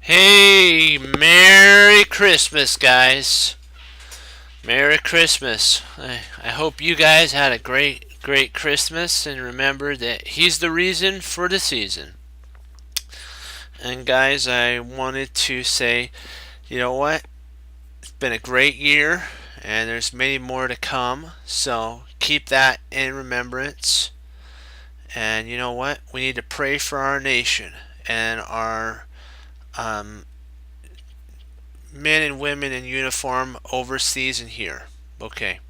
Hey, Merry Christmas, guys. Merry Christmas. I hope you guys had a great Christmas and remember that He's the reason for the season. And, guys, I wanted to say, you know what? It's been a great year and there's many more to come. So keep that in remembrance. And, you know what? We need to pray for our nation and our um, men and women in uniform overseas and here. Okay,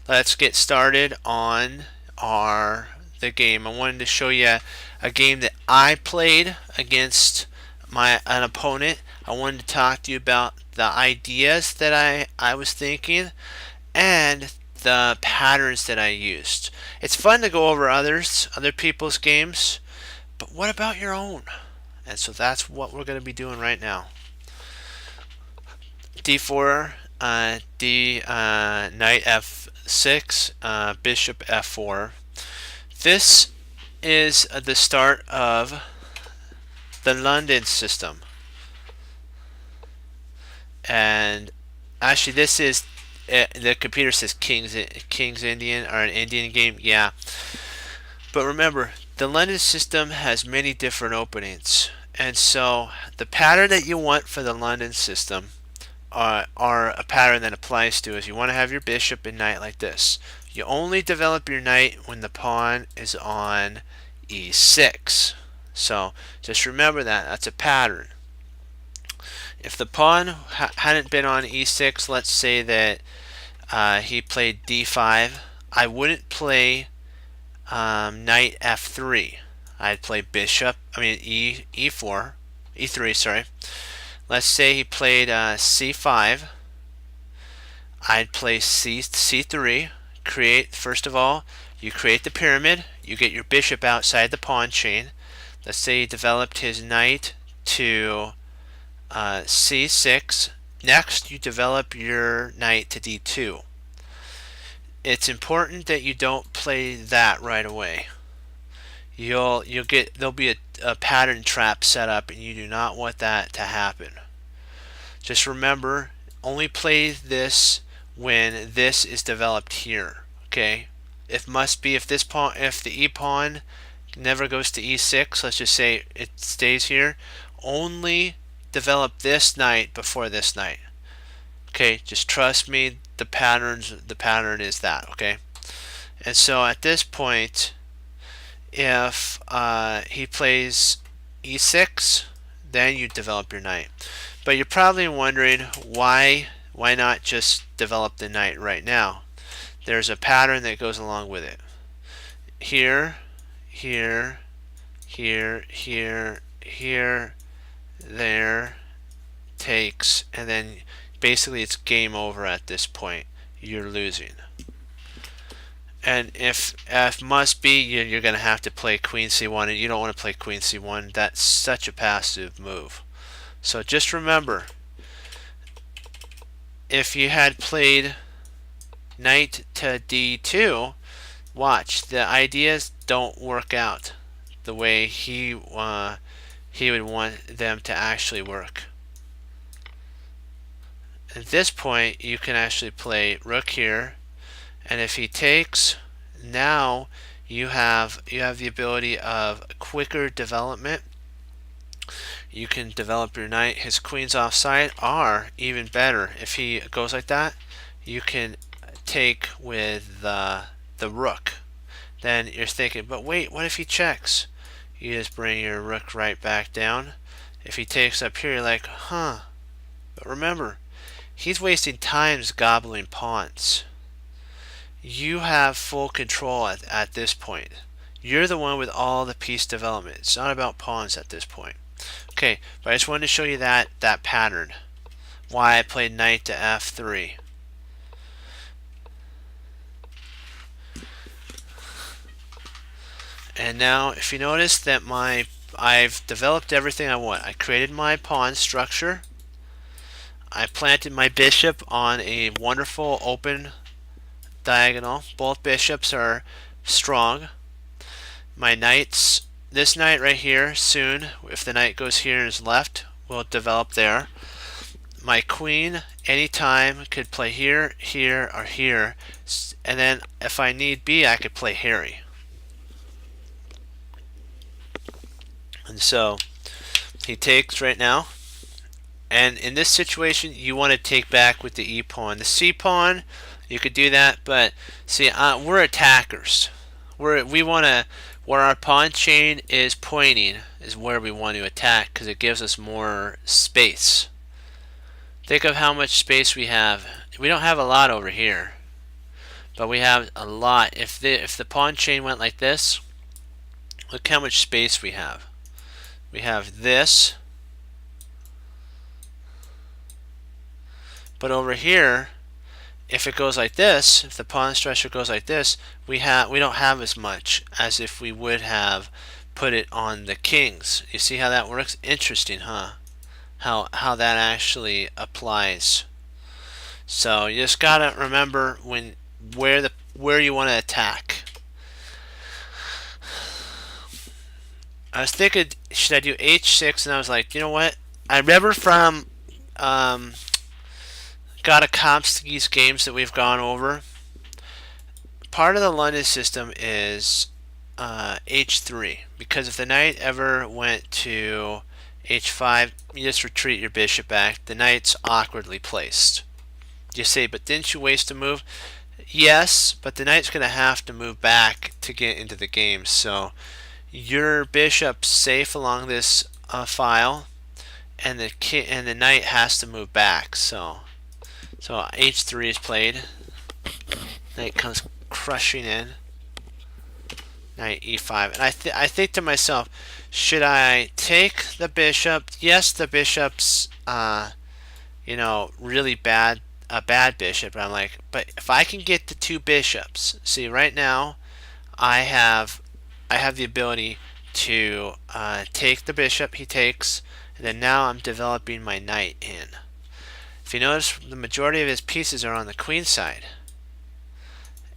let's get started on our the game. I wanted to show you a game that I played against an opponent. I wanted to talk to you about the ideas that I was thinking and the patterns that I used. It's fun to go over other people's games, but what about your own? And so that's what we're going to be doing right now. D4, knight f6, bishop f4. This is the start of the London system. And actually, this is the computer says King's Indian or an Indian game. Yeah, but remember, the London system has many different openings, and so the pattern that you want for the London system are a pattern that applies to is you want to have your bishop and knight like this. You only develop your knight when the pawn is on e6. So just remember that. That's a pattern. If the pawn hadn't been on e6, let's say that he played d5, I wouldn't play knight f3. I'd play bishop, e4, e3, sorry. Let's say he played c5. I'd play c3. First of all, you create the pyramid. You get your bishop outside the pawn chain. Let's say he developed his knight to c6. Next, you develop your knight to d2. It's important that you don't play that right away. There'll be a pattern trap set up, and you do not want that to happen. Just remember, only play this when this is developed here. Okay, if the e pawn never goes to e6, let's just say it stays here, only develop this knight before this knight. Okay, just trust me, the pattern is that. Okay, and so at this point, if he plays e6, then you develop your knight. But you're probably wondering why not just develop the knight right now? There's a pattern that goes along with it. Here, here, here, here, here, there, takes, and then basically it's game over at this point. You're losing. And if must be, you're going to have to play queen c1, and you don't want to play queen c1. That's such a passive move. So just remember, if you had played knight to d2, watch, the ideas don't work out the way he would want them to actually work. At this point, you can actually play rook here, and if he takes, now you have the ability of quicker development. You can develop your knight. His queen's offside are even better. If he goes like that, you can take with the rook. Then you're thinking, but wait, what if he checks? You just bring your rook right back down. If he takes up here, you're like, huh. But remember, he's wasting times gobbling pawns. You have full control at this point. You're the one with all the piece development. It's not about pawns at this point. Okay, but I just wanted to show you that pattern. Why I played knight to f3. And now, if you notice that I've developed everything I want. I created my pawn structure. I planted my bishop on a wonderful open diagonal. Both bishops are strong. My knights, this knight right here, soon, if the knight goes here and is left, will develop there. My queen anytime could play here, here, or here, and then if I need be, I could play Harry. And so he takes right now. And in this situation, you want to take back with the E pawn. The C pawn, you could do that, but see, we're attackers. We want to, where our pawn chain is pointing is where we want to attack because it gives us more space. Think of how much space we have. We don't have a lot over here, but we have a lot. If the pawn chain went like this, look how much space we have. We have this, but over here, if it goes like this, if the pawn structure goes like this, we don't have as much as if we would have put it on the kings. You see how that works? Interesting, huh? How that actually applies. So you just gotta remember where you want to attack. I was thinking, should I do h6? And I was like, you know what? I remember from Gadakovsky's games that we've gone over. Part of the London system is h3, because if the knight ever went to h5, you just retreat your bishop back. The knight's awkwardly placed. You say, but didn't you waste a move? Yes, but the knight's going to have to move back to get into the game. So your bishop's safe along this file, and the knight has to move back. So h3 is played. Knight comes crushing in. Knight e5, and I think to myself, should I take the bishop? Yes, the bishop's really bad, a bad bishop. But I'm like, but if I can get the two bishops, see right now, I have the ability to take the bishop. He takes, and then now I'm developing my knight in. If you notice, the majority of his pieces are on the queen side,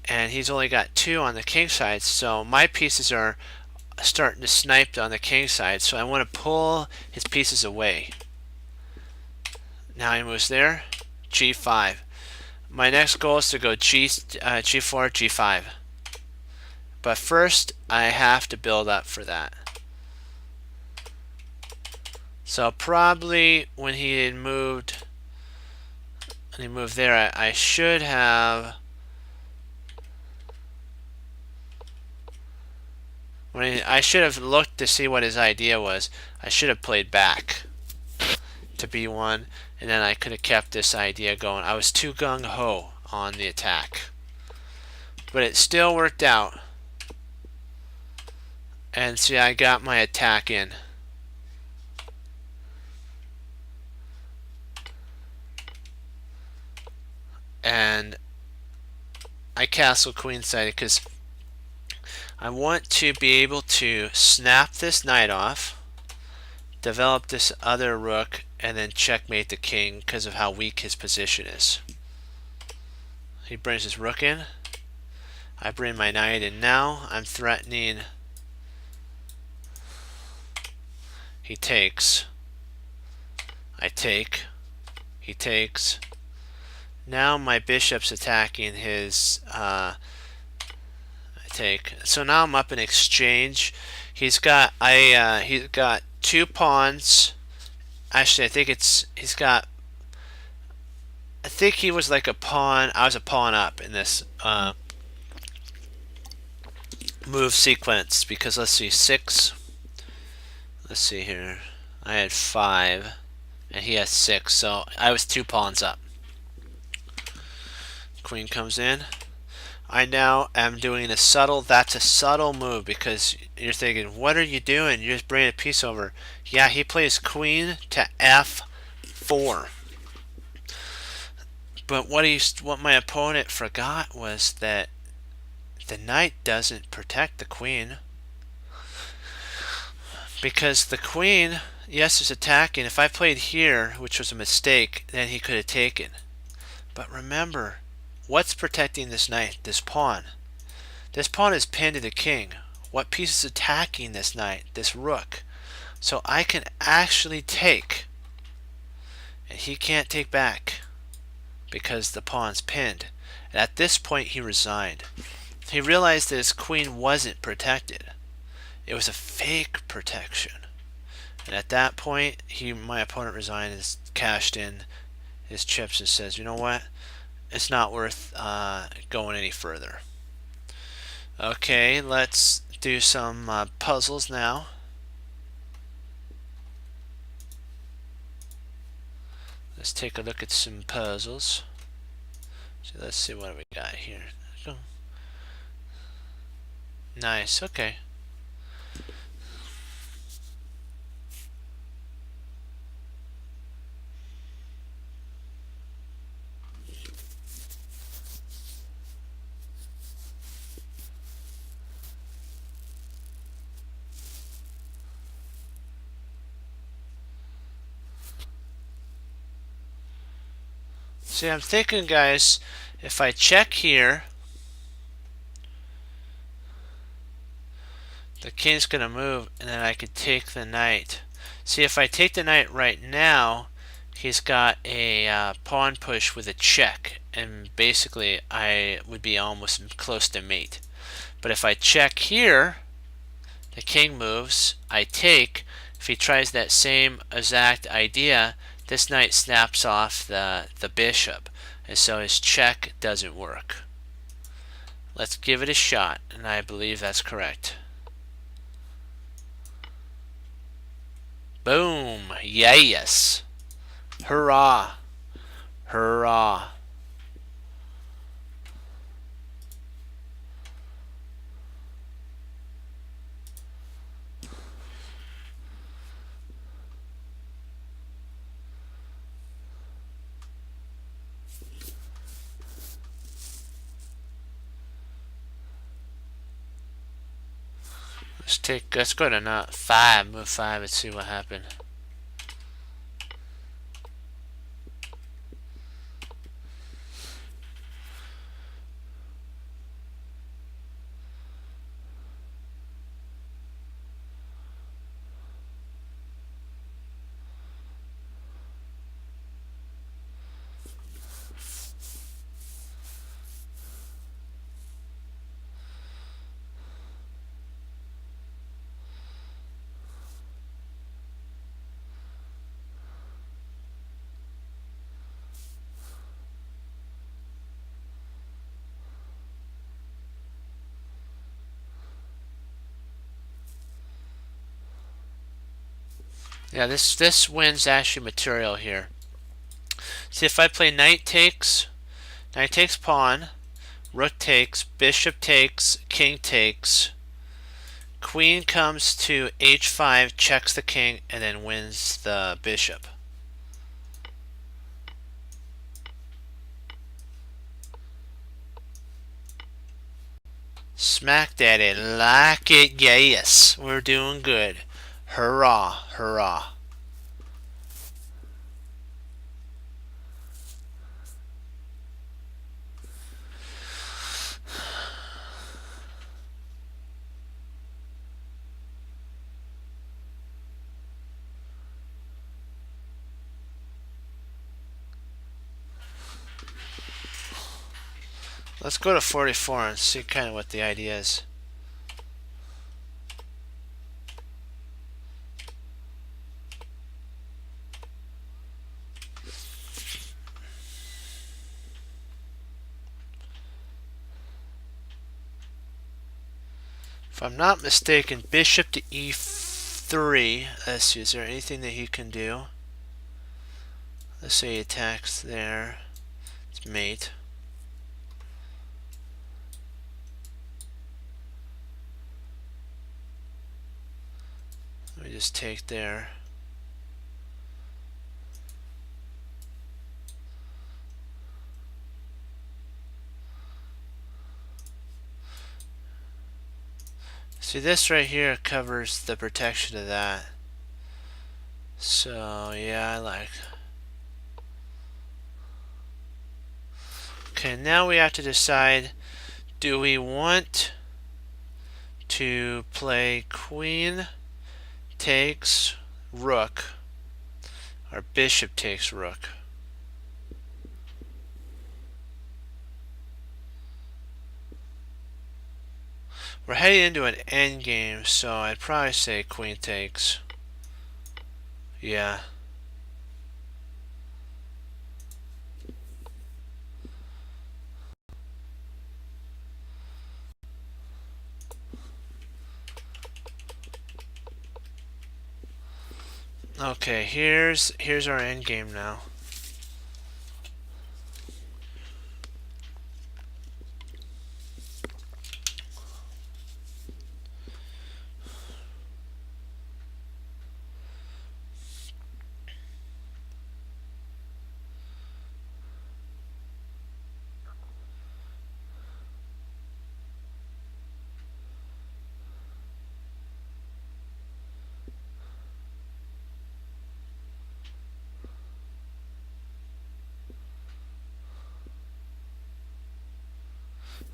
and he's only got 2 on the king side, so my pieces are starting to snipe on the king side, so I want to pull his pieces away. Now he moves there, g5. My next goal is to go g4, g5. But first, I have to build up for that. So probably when he moved there, I should have... I should have looked to see what his idea was. I should have played back to b1, and then I could have kept this idea going. I was too gung-ho on the attack. But it still worked out. And see, I got my attack in. And I castle queenside because I want to be able to snap this knight off, develop this other rook, and then checkmate the king because of how weak his position is. He brings his rook in. I bring my knight in now. I'm threatening. He takes. I take. He takes. Now my bishop's attacking his... take. So now I'm up in exchange. He's got 2 pawns. Actually, I think he was like a pawn. I was a pawn up in this move sequence because let's see, 6. Let's see here. I had 5 and he has 6, so I was 2 pawns up. Queen comes in. I now am doing that's a subtle move because you're thinking, what are you doing? You're just bringing a piece over. Yeah, he plays queen to f4. But what my opponent forgot was that the knight doesn't protect the queen. Because the queen, yes, is attacking. If I played here, which was a mistake, then he could have taken. But remember, what's protecting this knight? This pawn. This pawn is pinned to the king. What piece is attacking this knight? This rook. So I can actually take and he can't take back because the pawn's pinned. And at this point he resigned. He realized that his queen wasn't protected. It was a fake protection. And at that point, my opponent resigned and cashed in his chips and says, you know what? It's not worth going any further. Okay, let's do some puzzles now. Let's take a look at some puzzles. So let's see what we got here. Nice, okay. See, I'm thinking, guys, if I check here, the king's going to move, and then I could take the knight. See, if I take the knight right now, he's got a pawn push with a check, and basically I would be almost close to mate. But if I check here, the king moves, I take. If he tries that same exact idea, this knight snaps off the bishop, and so his check doesn't work. Let's give it a shot, and I believe that's correct. Boom! Yes! Hurrah! Hurrah! Let's go to 5, move 5 and see what happened. Yeah, this wins actually material here. See, if I play knight takes pawn, rook takes, bishop takes, king takes, queen comes to h5, checks the king, and then wins the bishop. Smack daddy, like it, yes. We're doing good. Hurrah, hurrah. Let's go to 44 and see kind of what the idea is. If I'm not mistaken, bishop to e3. Let's see, is there anything that he can do? Let's say he attacks there. It's mate. Let me just take there. See, this right here covers the protection of that. So, yeah, I like. Okay, now we have to decide, do we want to play queen takes rook, Our bishop takes rook. We're heading into an endgame, so I'd probably say queen takes. Yeah. Okay, here's our endgame now.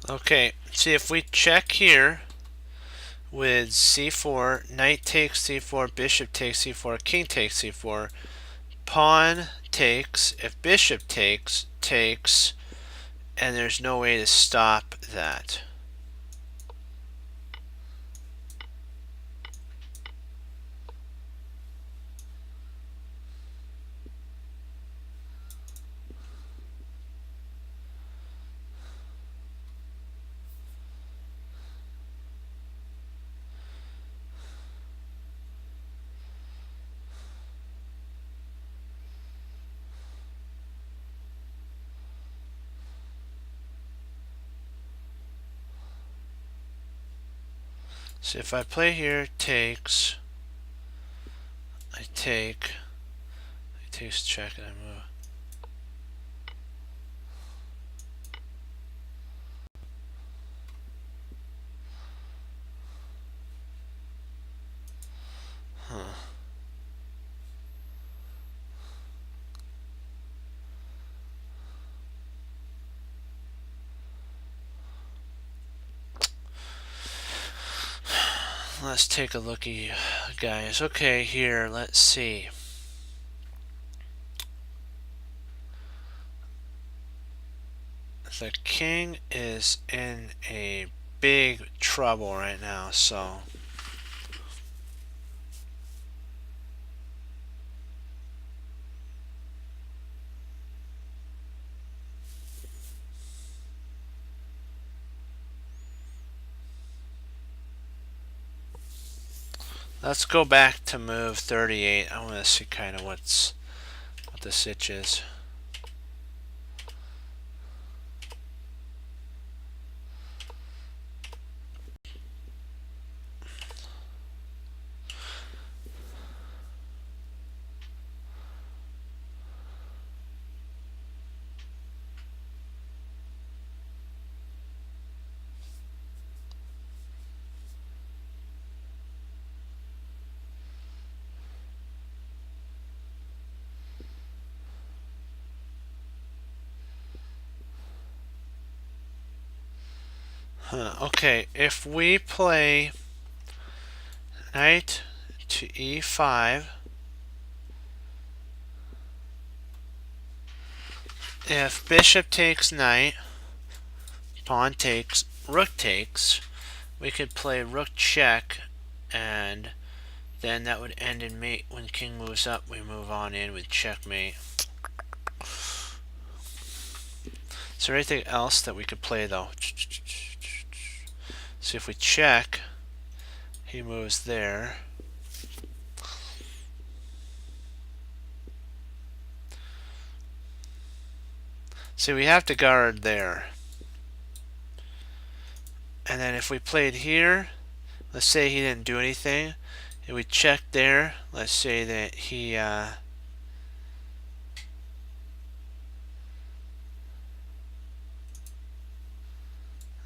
Okay, see if we check here with c4, knight takes c4, bishop takes c4, king takes c4, pawn takes, if bishop takes, takes, and there's no way to stop that. So if I play here, takes, I take, it takes check and I move. Huh. Let's take a looky, guys. Okay, here, let's see. The king is in a big trouble right now, so let's go back to move 38. I want to see kind of what the sitch is. Okay, if we play knight to e5, if bishop takes knight, pawn takes, rook takes, we could play rook check, and then that would end in mate. When king moves up, we move on in with checkmate. Is there anything else that we could play though? So if we check, he moves there. See, we have to guard there. And then if we played here, let's say he didn't do anything, and we check there, let's say that he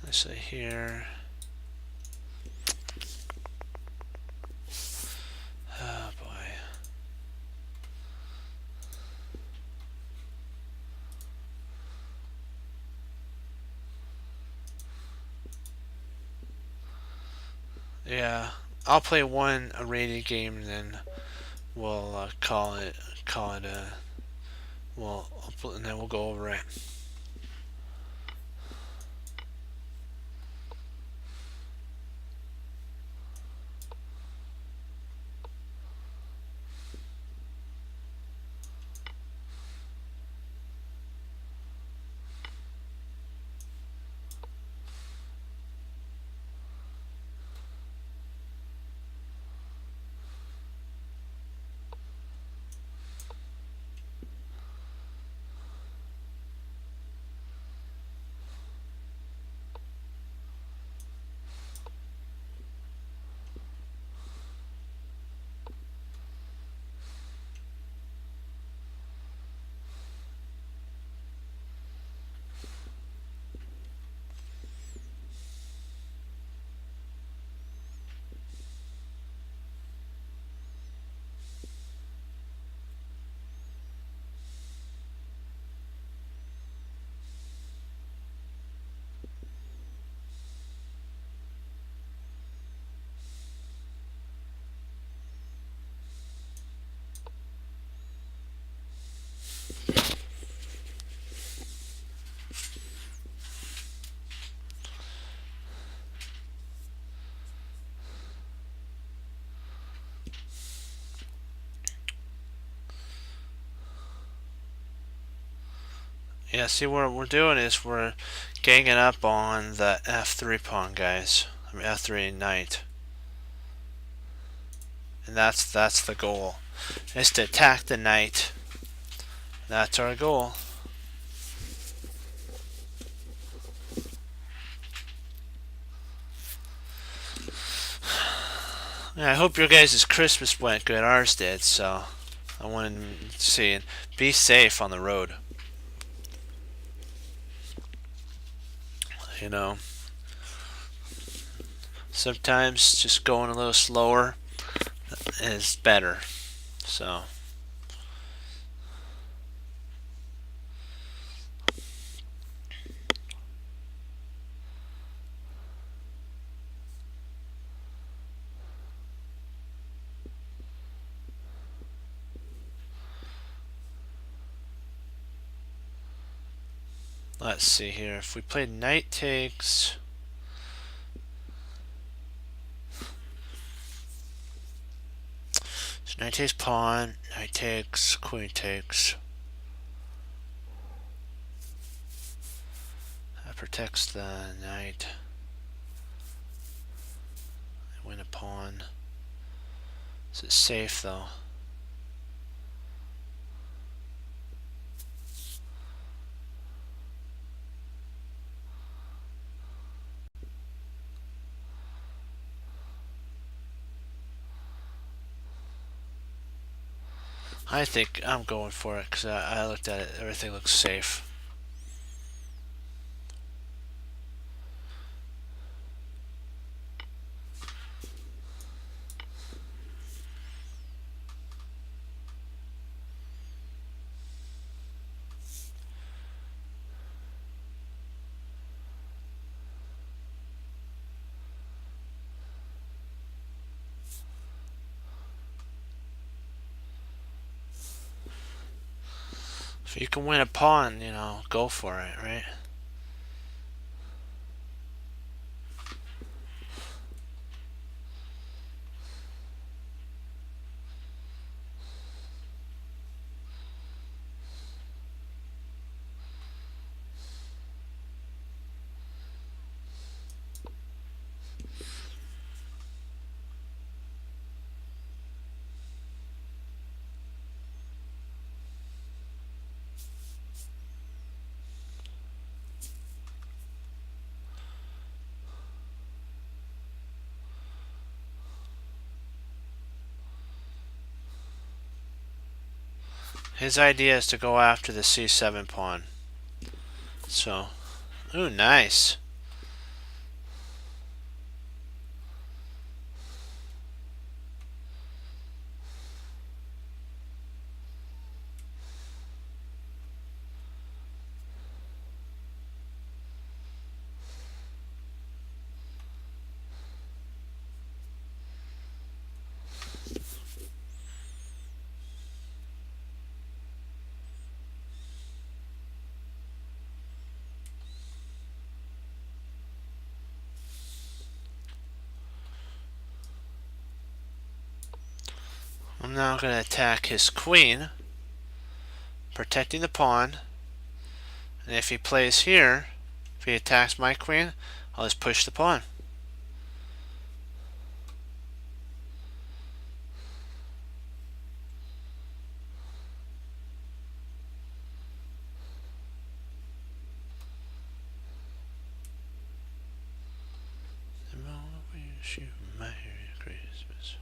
let's say here, oh boy. Yeah, I'll play one rated game and then we'll call it well, and then we'll go over it. Yeah, see what we're doing is we're ganging up on the f3 pawn, guys. I mean f3 knight, and that's the goal. Is to attack the knight. That's our goal. Yeah, I hope your guys' Christmas went good. Ours did, so I wanted to see and be safe on the road. You know, sometimes just going a little slower is better. So, let's see here. If we play knight takes, so knight takes pawn, knight takes, queen takes. That protects the knight. I win a pawn. Is it safe though? I think I'm going for it because I looked at it. Everything looks safe. If you can win a pawn, you know, go for it, right? His idea is to go after the c7 pawn. So, ooh, nice. I'm now going to attack his queen, protecting the pawn. And if he plays here, if he attacks my queen, I'll just push the pawn. The moment we shoot my Christmas.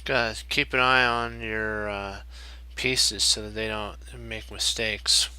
Gotta keep an eye on your pieces so that they don't make mistakes.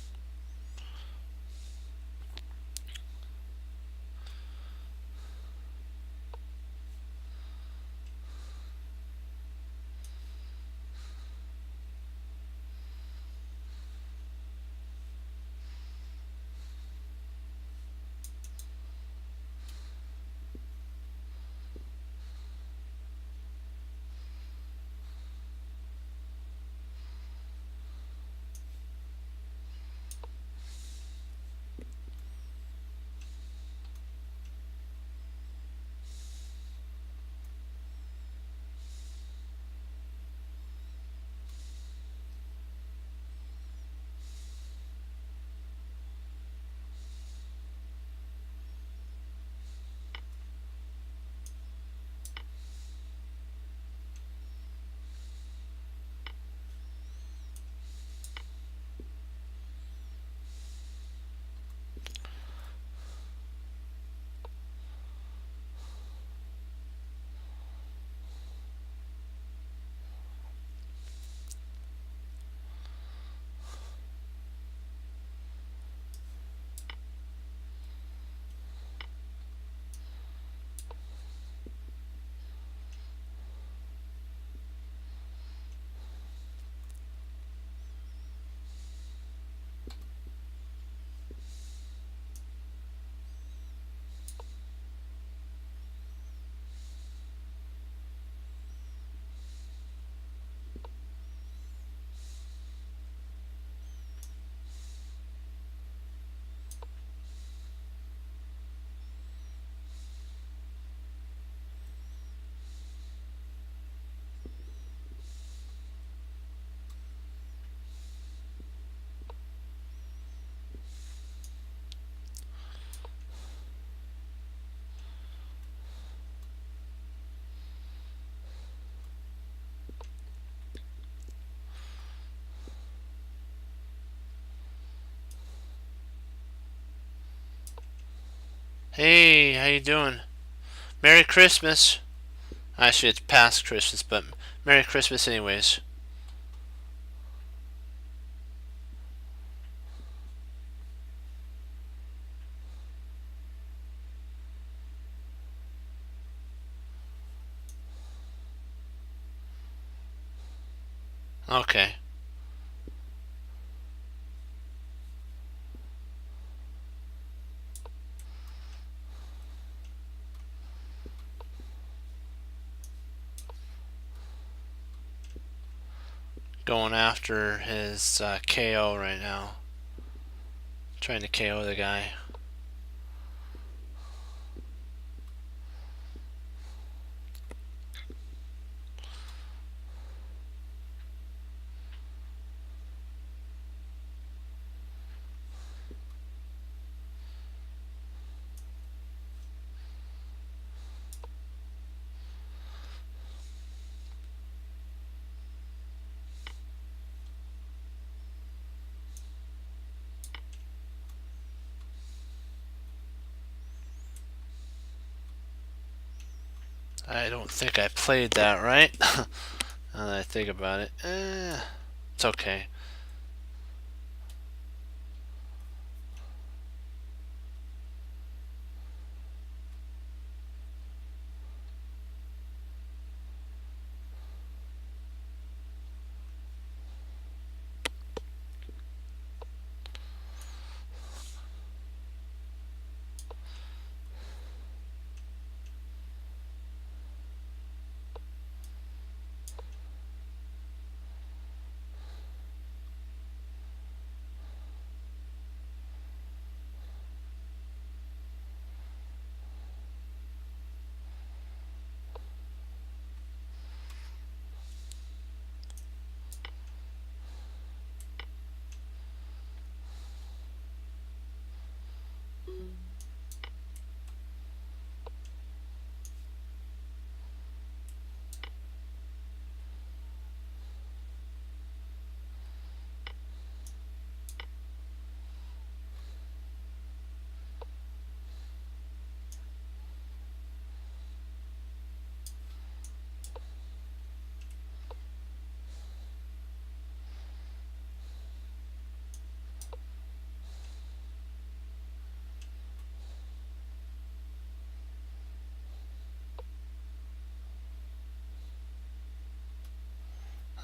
Hey, how you doing? Merry Christmas. Actually, it's past Christmas, but Merry Christmas anyways. Okay. Going after his KO right now. Trying to KO the guy. I don't think I played that right. Now that I think about it. It's okay.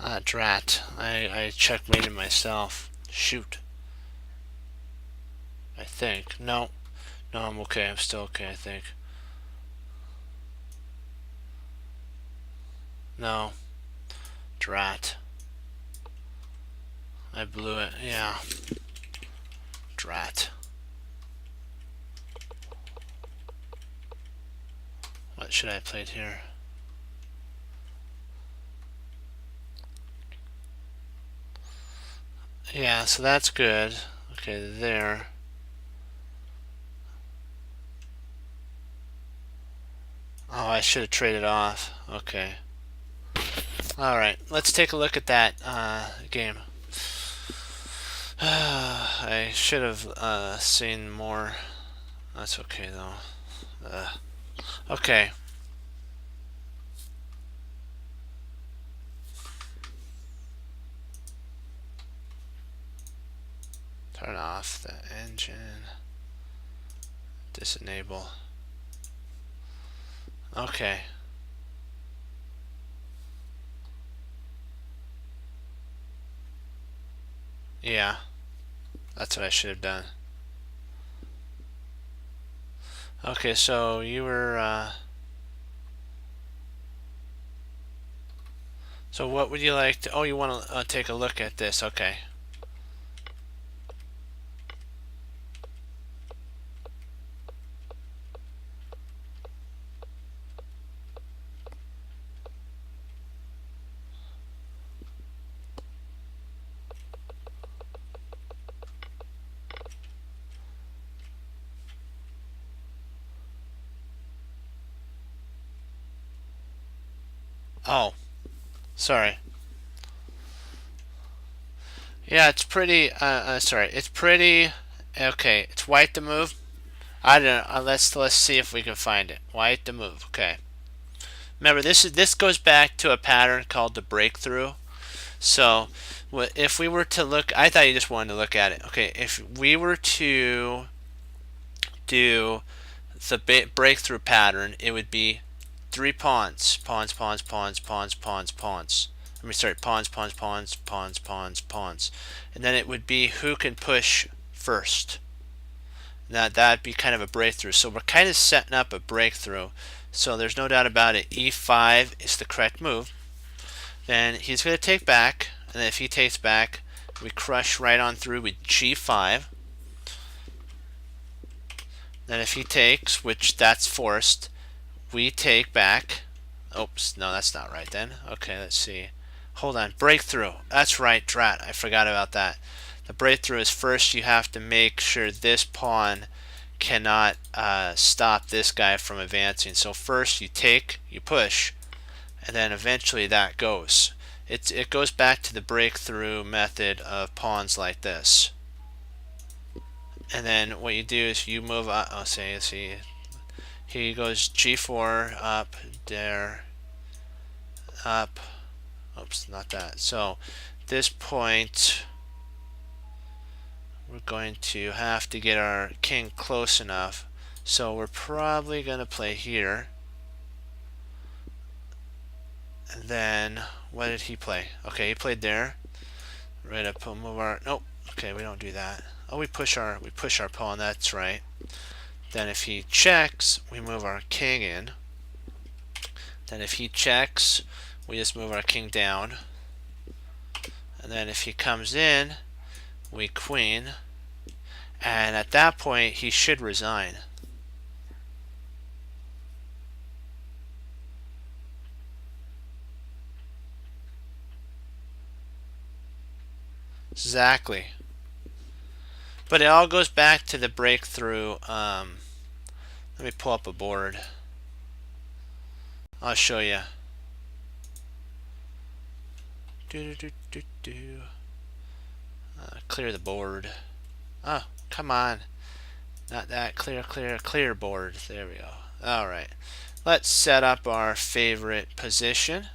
Ah, drat. I checkmated myself. Shoot. I think. No. No, I'm okay. I'm still okay, I think. No. Drat. I blew it. Yeah. Drat. What should I have played here? Yeah, so that's good. Okay, there. Oh, I should have traded off. Okay. Alright, let's take a look at that game. I should have seen more. That's okay, though. Okay. Turn off the engine. Disenable. Okay. Yeah. That's what I should have done. Okay, so you were, so what would you like to, oh, you want to take a look at this, okay. Oh, sorry. Yeah, it's pretty, sorry, it's pretty, okay, it's white to move. I don't know. Let's see if we can find it. White to move. Okay. Remember, this goes back to a pattern called the breakthrough. So, if we were to look, I thought you just wanted to look at it. Okay, if we were to do the breakthrough pattern, it would be 3 pawns, pawns, pawns, pawns, pawns, pawns, pawns. Let me start pawns, pawns, pawns, pawns, pawns, pawns, and then it would be who can push first. Now that'd be kind of a breakthrough. So we're kind of setting up a breakthrough. So there's no doubt about it. E5 is the correct move. Then he's going to take back, and then if he takes back, we crush right on through with G5. Then if he takes, which that's forced, we take back. Oops, no, that's not right then. Okay, let's see. Hold on, breakthrough. That's right, drat. I forgot about that. The breakthrough is first you have to make sure this pawn cannot stop this guy from advancing. So first you take, you push, and then eventually that goes. It goes back to the breakthrough method of pawns like this. And then what you do is you move up. Oh, see, he goes G4 up there, up. Oops, not that. So this point, we're going to have to get our king close enough. So we're probably going to play here. And then what did he play? Okay, he played there. Right up, move our. Nope. Okay, we don't do that. Oh, we push our pawn. That's right. Then if he checks, we move our king in. Then if he checks, we just move our king down. And then if he comes in, we queen. And at that point, he should resign. Exactly. But it all goes back to the breakthrough. Let me pull up a board. I'll show you. Clear the board. Oh, come on. Not that. Clear board. There we go. Alright. Let's set up our favorite position.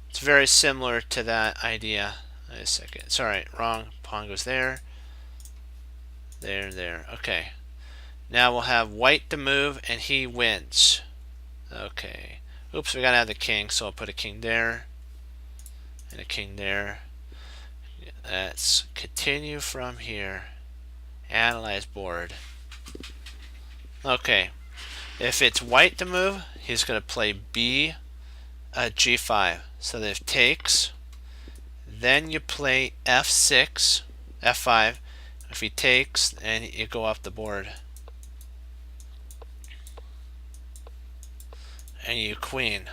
It's very similar to that idea. Wait a second. Sorry, wrong. Pawn goes there. There. Okay. Now we'll have white to move, and he wins. Okay. Oops, we gotta have the king, so I'll put a king there. And a king there. Let's continue from here. Analyze board. Okay. If it's white to move, he's gonna play B G5. So that if takes, then you play F6, F5. If he takes, and you go off the board. And you queen.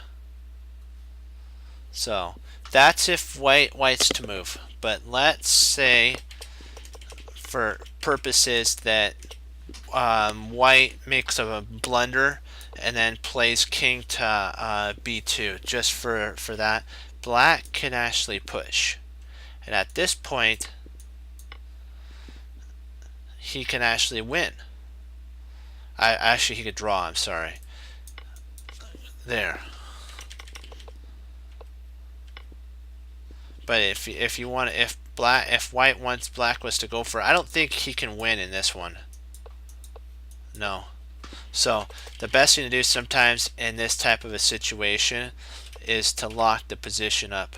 So that's if white's to move. But let's say, for purposes that white makes a blunder and then plays king to b2, just for that, black can actually push. And at this point, he can actually win. Actually, he could draw. I'm sorry. There. But if you want, if white wants black was to go for it, I don't think he can win in this one. No. So the best thing to do sometimes in this type of a situation is to lock the position up,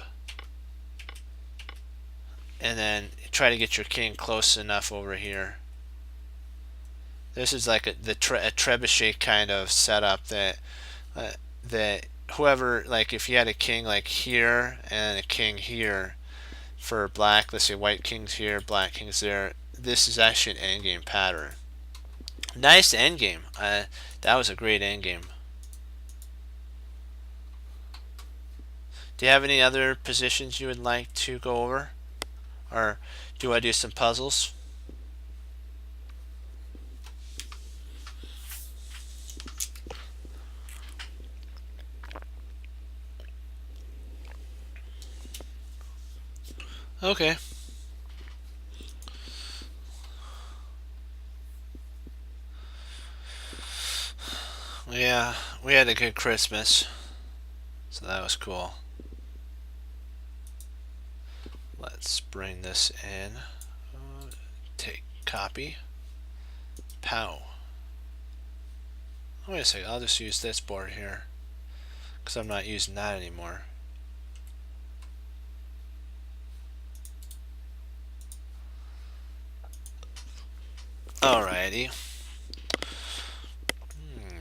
and then try to get your king close enough over here. This is like a trebuchet kind of setup that that whoever, like if you had a king like here and a king here for black, let's say white king's here, black king's there, this is actually an endgame pattern. Nice endgame. That was a great endgame. Do you have any other positions you would like to go over? Or do I do some puzzles? Okay. Yeah, we had a good Christmas, so that was cool. Let's bring this in. Take copy. Pow. Wait a second, I'll just use this board here because I'm not using that anymore. Alrighty.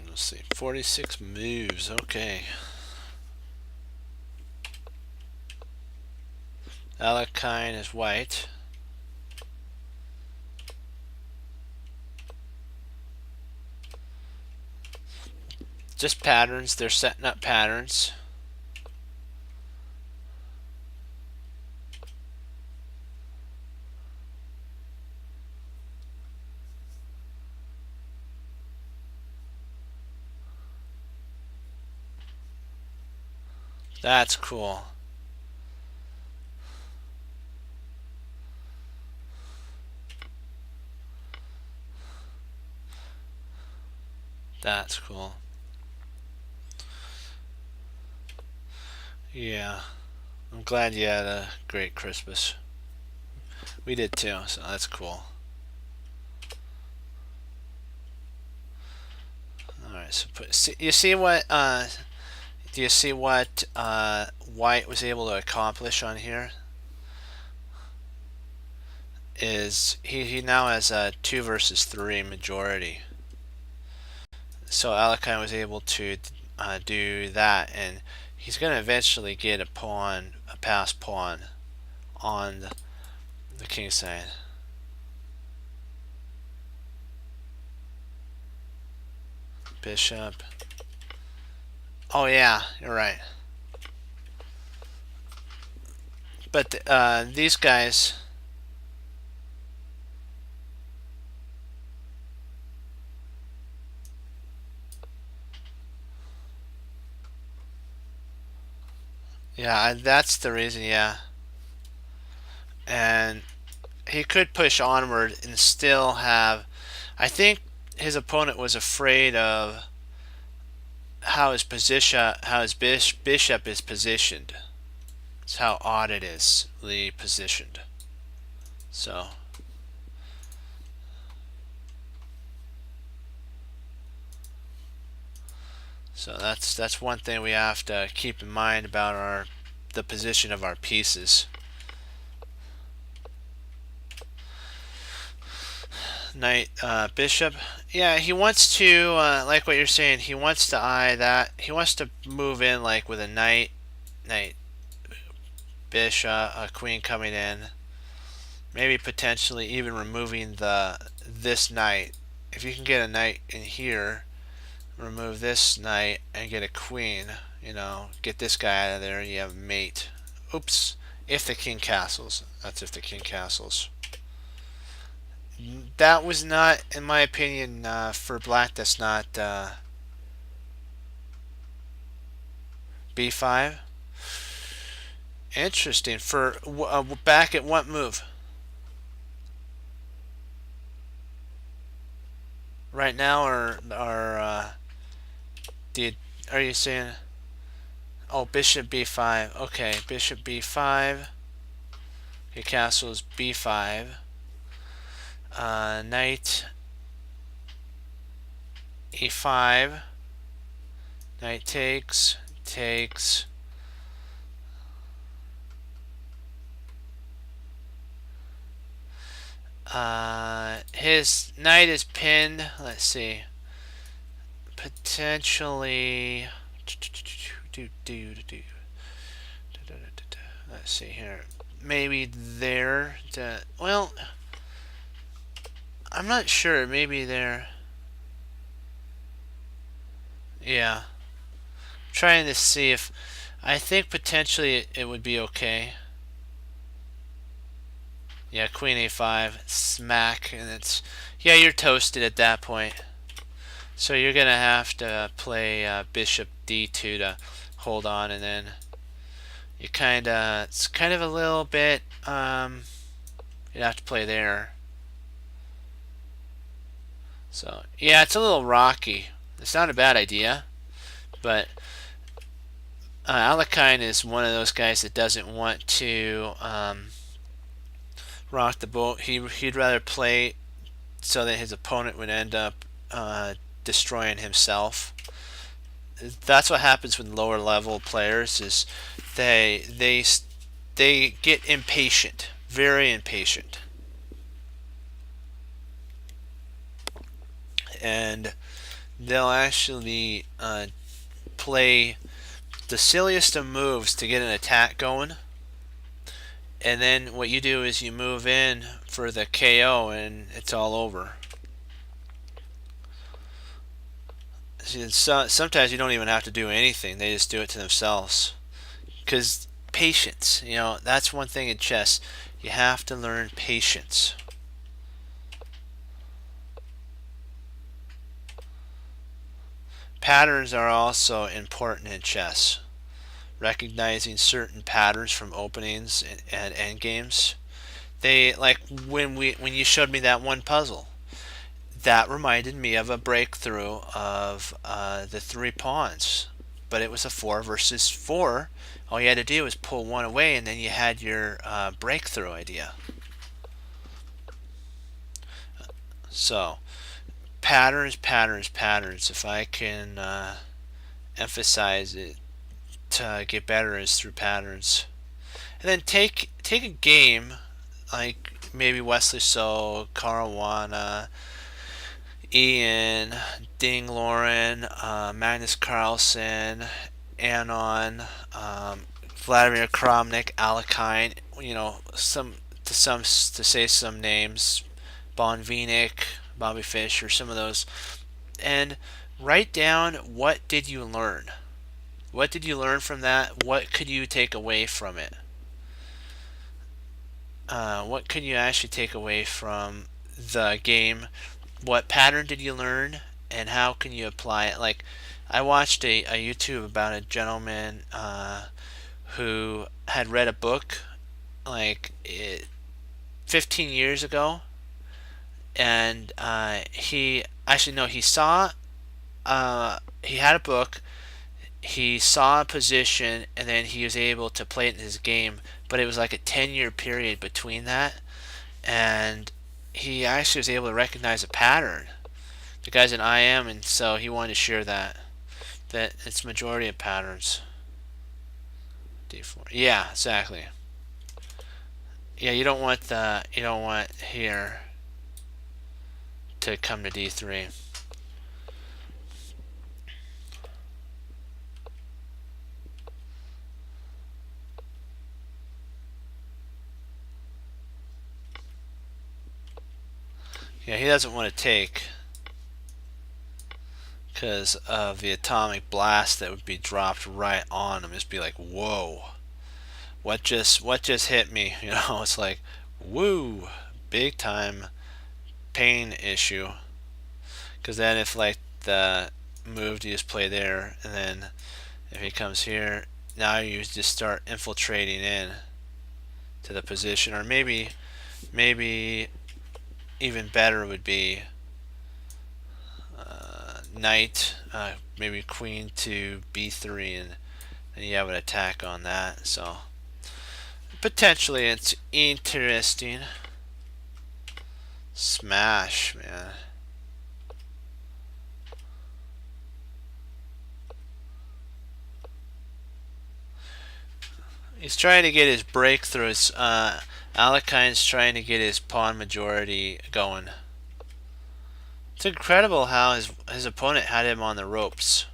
Let's see, 46 moves, okay. Alekhine is white. Just patterns, they're setting up patterns. That's cool. That's cool. Yeah. I'm glad you had a great Christmas. We did too, so that's cool. Alright, so you see what do you see what White was able to accomplish on here? Is he now has a 2 versus 3 majority. So Alekhine was able to do that, and he's going to eventually get a pawn, a passed pawn on the king side. Bishop. Oh yeah, you're right. But these guys, yeah, that's the reason, yeah. And he could push onward and still have, I think his opponent was afraid of how his bishop is positioned. It's how odd it is positioned. So that's one thing we have to keep in mind about the position of our pieces. Knight, bishop. Yeah, he wants to, like what you're saying, he wants to eye that. He wants to move in like with a knight, bishop, a queen coming in. Maybe potentially even removing this knight. If you can get a knight in here, remove this knight and get a queen, you know, get this guy out of there and you have a mate. Oops. If the king castles. That's if the king castles. That was not, in my opinion, for black, that's not b5. Interesting. For back at what move? Right now, or are you saying? Oh, bishop b5. Okay, bishop b5. Okay, castle is b5. Knight e5. Knight takes. His knight is pinned. Let's see. Potentially. Let's see here. Maybe there. Well, I'm not sure. Maybe there. Yeah. Trying to see if. I think potentially it would be okay. Yeah, queen a5, smack, and it's, yeah, you're toasted at that point. So you're gonna have to play bishop d2 to hold on, and then you it's kind of a little bit, you'd have to play there. So yeah, it's a little rocky. It's not a bad idea, but Alekhine is one of those guys that doesn't want to rock the boat. He'd rather play so that his opponent would end up destroying himself. That's what happens with lower level players. Is they get impatient, very impatient, and they'll actually play the silliest of moves to get an attack going, and then what you do is you move in for the KO and it's all over. So, sometimes you don't even have to do anything, they just do it to themselves. Because patience, that's one thing in chess. You have to learn patience. Patterns are also important in chess. Recognizing certain patterns from openings and endgames. They like when you showed me that one puzzle. That reminded me of a breakthrough of the three pawns, but it was a 4 versus 4. All you had to do was pull one away, and then you had your breakthrough idea. So, patterns, patterns, patterns. If I can emphasize it to get better, is through patterns. And then take a game like maybe Wesley So, Caruana, Ian, Ding Lauren, Magnus Carlsen, Anon, Vladimir Kramnik, Alekhine. To say some names, Bon Vinick, Bobby Fischer, some of those, and write down what did you learn. What did you learn from that? What could you take away from it? What could you actually take away from the game? What pattern did you learn, and how can you apply it? Like, I watched a YouTube about a gentleman who had read a book like 15 years ago, and he actually no, he saw he had a book. He saw a position, and then he was able to play it in his game. But it was like a 10-year period between that, and he actually was able to recognize a pattern. The guy's an IM, and so he wanted to share that it's majority of patterns. D4. Yeah, exactly. Yeah, you don't want here to come to D3. Yeah, he doesn't want to take because of the atomic blast that would be dropped right on him. Just be like, whoa, what just hit me? It's like, woo, big time pain issue. Because then if like the move you just play there, and then if he comes here, now you just start infiltrating in to the position, or maybe even better would be knight, maybe queen to b3, and then you have an attack on that. So potentially it's interesting. Smash, man. He's trying to get his breakthroughs. Alekhine's trying to get his pawn majority going. It's incredible how his opponent had him on the ropes.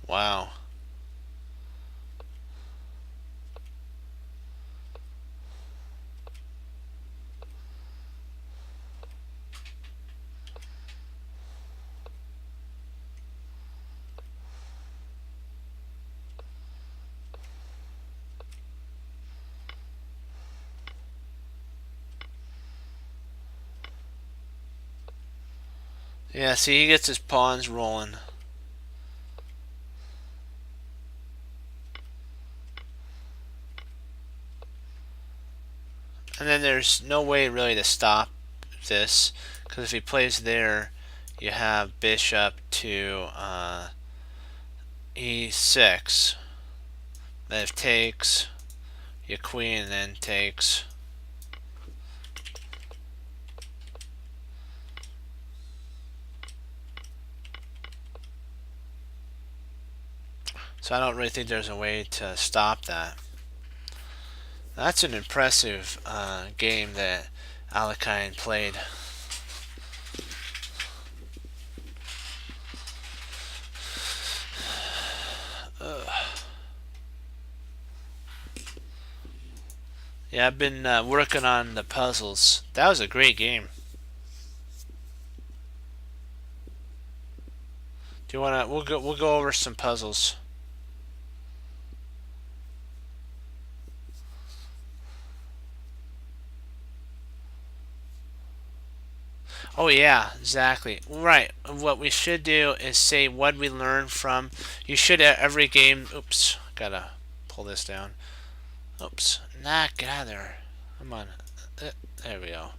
Wow. Yeah, see, he gets his pawns rolling. And then there's no way really to stop this, because if he plays there, you have bishop to e6. Then if takes, your queen then takes. So I don't really think there's a way to stop that. That's an impressive game that Alekhine played. Yeah, I've been working on the puzzles. That was a great game. Do you wanna? We'll go over some puzzles. Oh yeah, exactly. Right. What we should do is say what we learned from. You should at every game. Oops, gotta pull this down. Oops, nah, get out of there. Come on. There we go.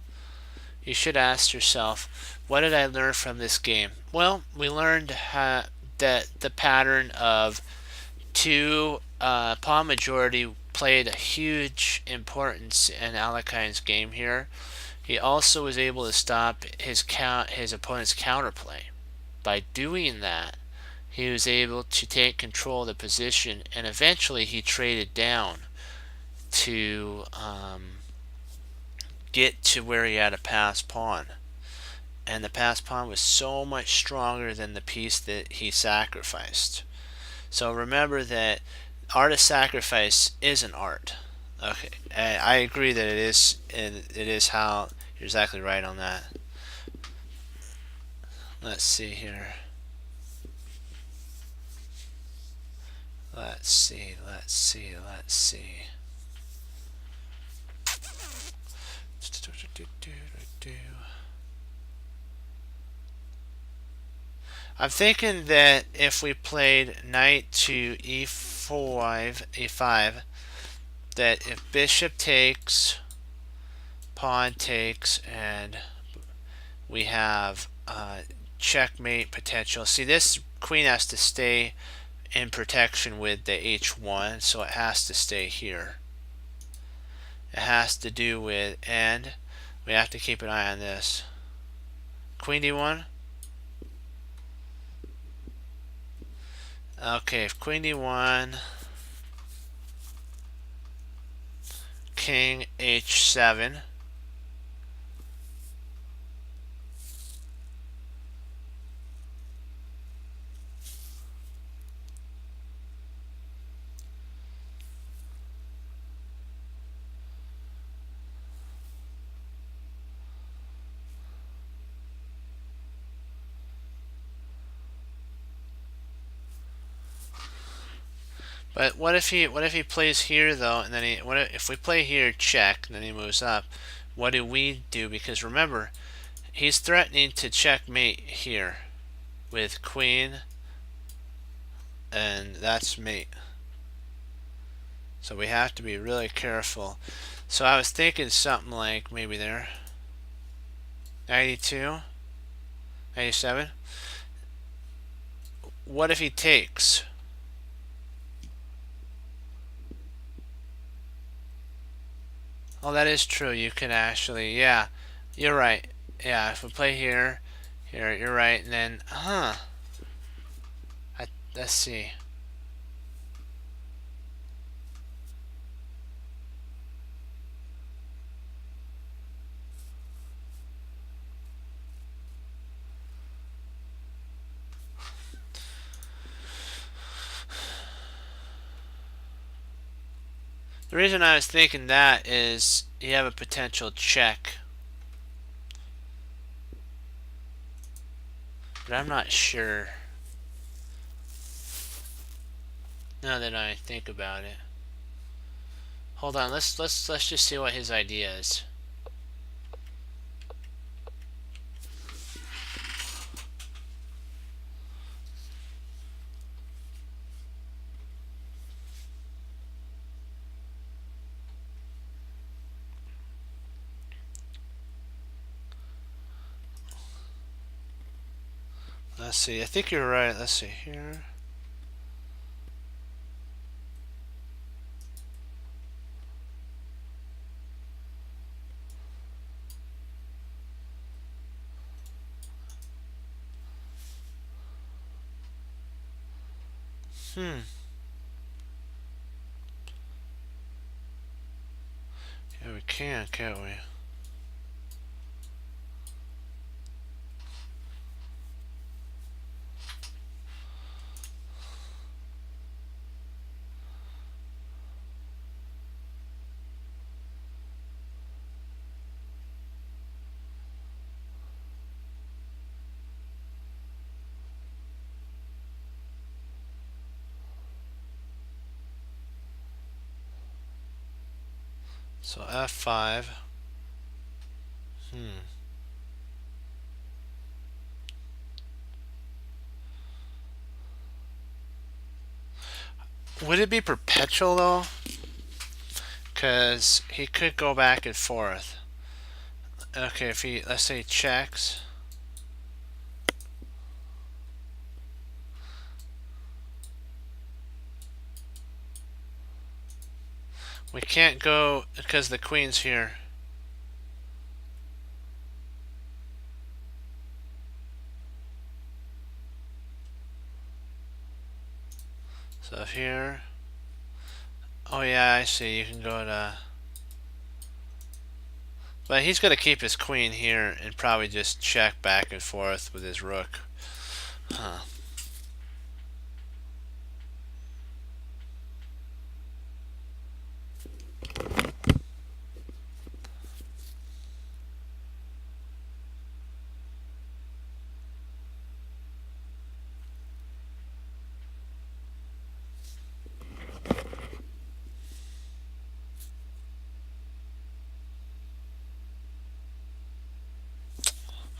You should ask yourself, what did I learn from this game? Well, we learned that the pattern of two pawn majority played a huge importance in Alekhine's game here. He also was able to stop his opponent's counterplay. By doing that, he was able to take control of the position, and eventually he traded down to get to where he had a passed pawn. And the passed pawn was so much stronger than the piece that he sacrificed. So remember that art of sacrifice is an art. Okay, I agree that it is, and it is how you're exactly right on that. Let's see here. Let's see. I'm thinking that if we played knight to e5, that if bishop takes, pawn takes, and we have checkmate potential. See, this queen has to stay in protection with the h1, so it has to stay here. It has to do with, and we have to keep an eye on this. Queen d1. Okay, if queen d1, king h7. But what if he plays here though, and then if we play here check, and then he moves up, what do we do? Because remember, he's threatening to checkmate here with queen, and that's mate. So we have to be really careful. So I was thinking something like maybe there 92, 97. What if he takes? Oh, that is true. You can actually, yeah, you're right. Yeah, if we play here, you're right. And then, let's see. The reason I was thinking that is you have a potential check. But I'm not sure. Now that I think about it. Hold on, let's just see what his idea is. Let's see. I think you're right. Let's see here. Hmm. Yeah, we can, can't we? So F5. Hmm. Would it be perpetual though? Because he could go back and forth. Okay, if he, let's say, checks. We can't go because the queen's here. So here. Oh yeah, I see. You can go to. But he's going to keep his queen here and probably just check back and forth with his rook. Huh.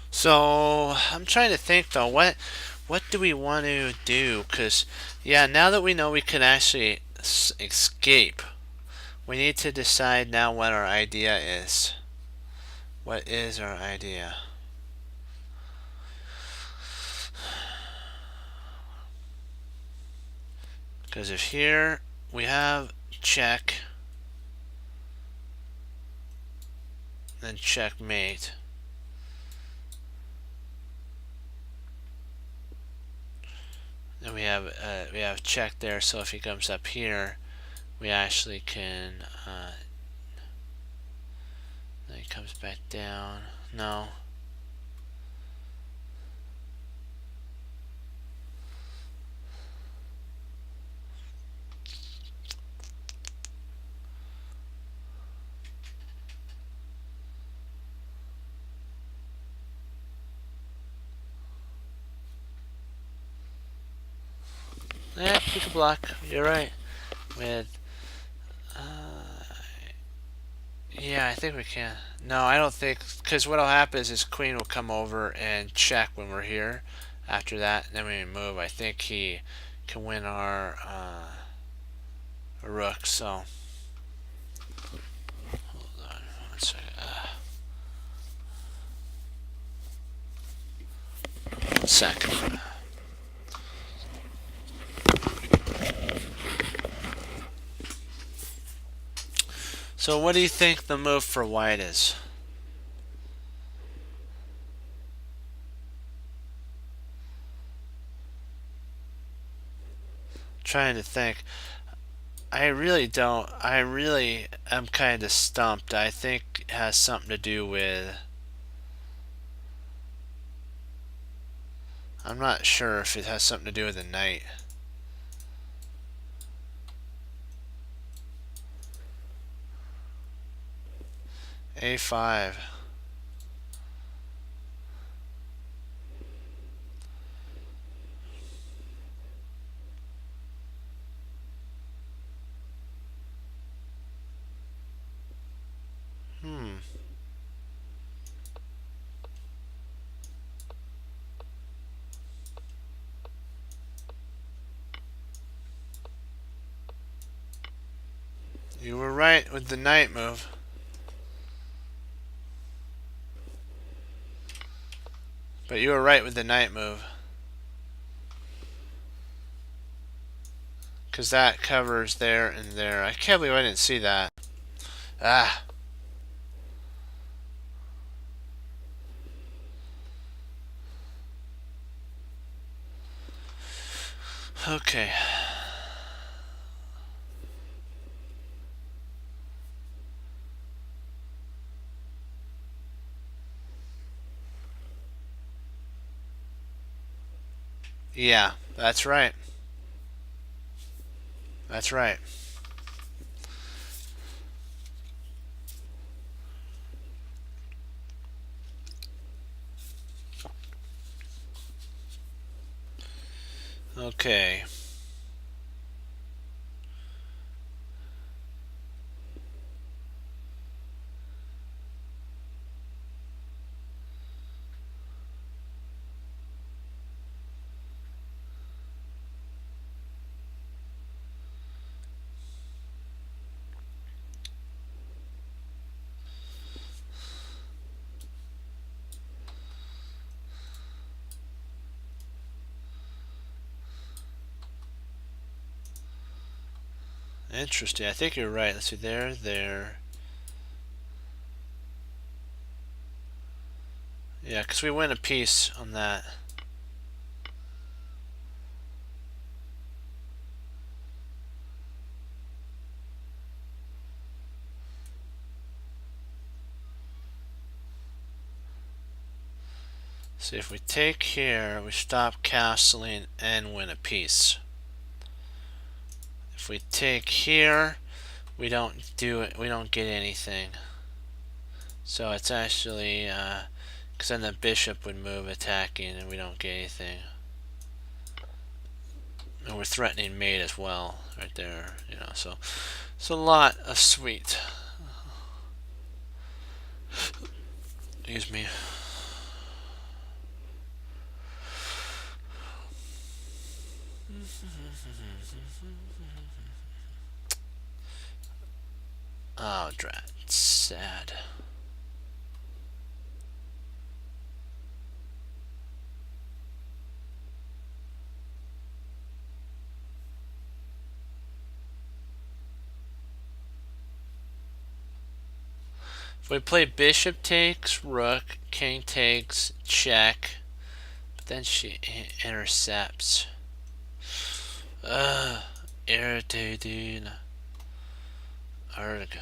So I'm trying to think though, what do we want to do? Because yeah, now that we know we can actually escape, we need to decide now what our idea is. What is our idea? Because if here we have check, then checkmate. And we have check there. So if he comes up here, we actually can. Then he comes back down. No. Yeah, you can block. You're right. With yeah, I think we can. No, I don't think, because what'll happen is his queen will come over and check when we're here. After that, then we move. I think he can win our rook. So hold on one second. One second. So what do you think the move for white is? Trying to think. I really don't. I really am kind of stumped. I think it has something to do with. I'm not sure if it has something to do with the knight. A5. Hmm. You were right with the knight move. But you were right with the knight move. because that covers there and there. I can't believe I didn't see that. Ah. Okay. Yeah, that's right. That's right. Okay. Interesting. I think you're right. Let's see. There, there. Yeah, because we win a piece on that. See, if we take here, we stop castling and win a piece. If we take here, we don't do it. We don't get anything. So it's actually, because then the bishop would move attacking, and we don't get anything. And we're threatening mate as well, right there. You know, so it's a lot of sweet. Excuse me. Oh, drat. Sad. If we play bishop takes, rook, king takes, check, but then she intercepts. Irritating. Arg.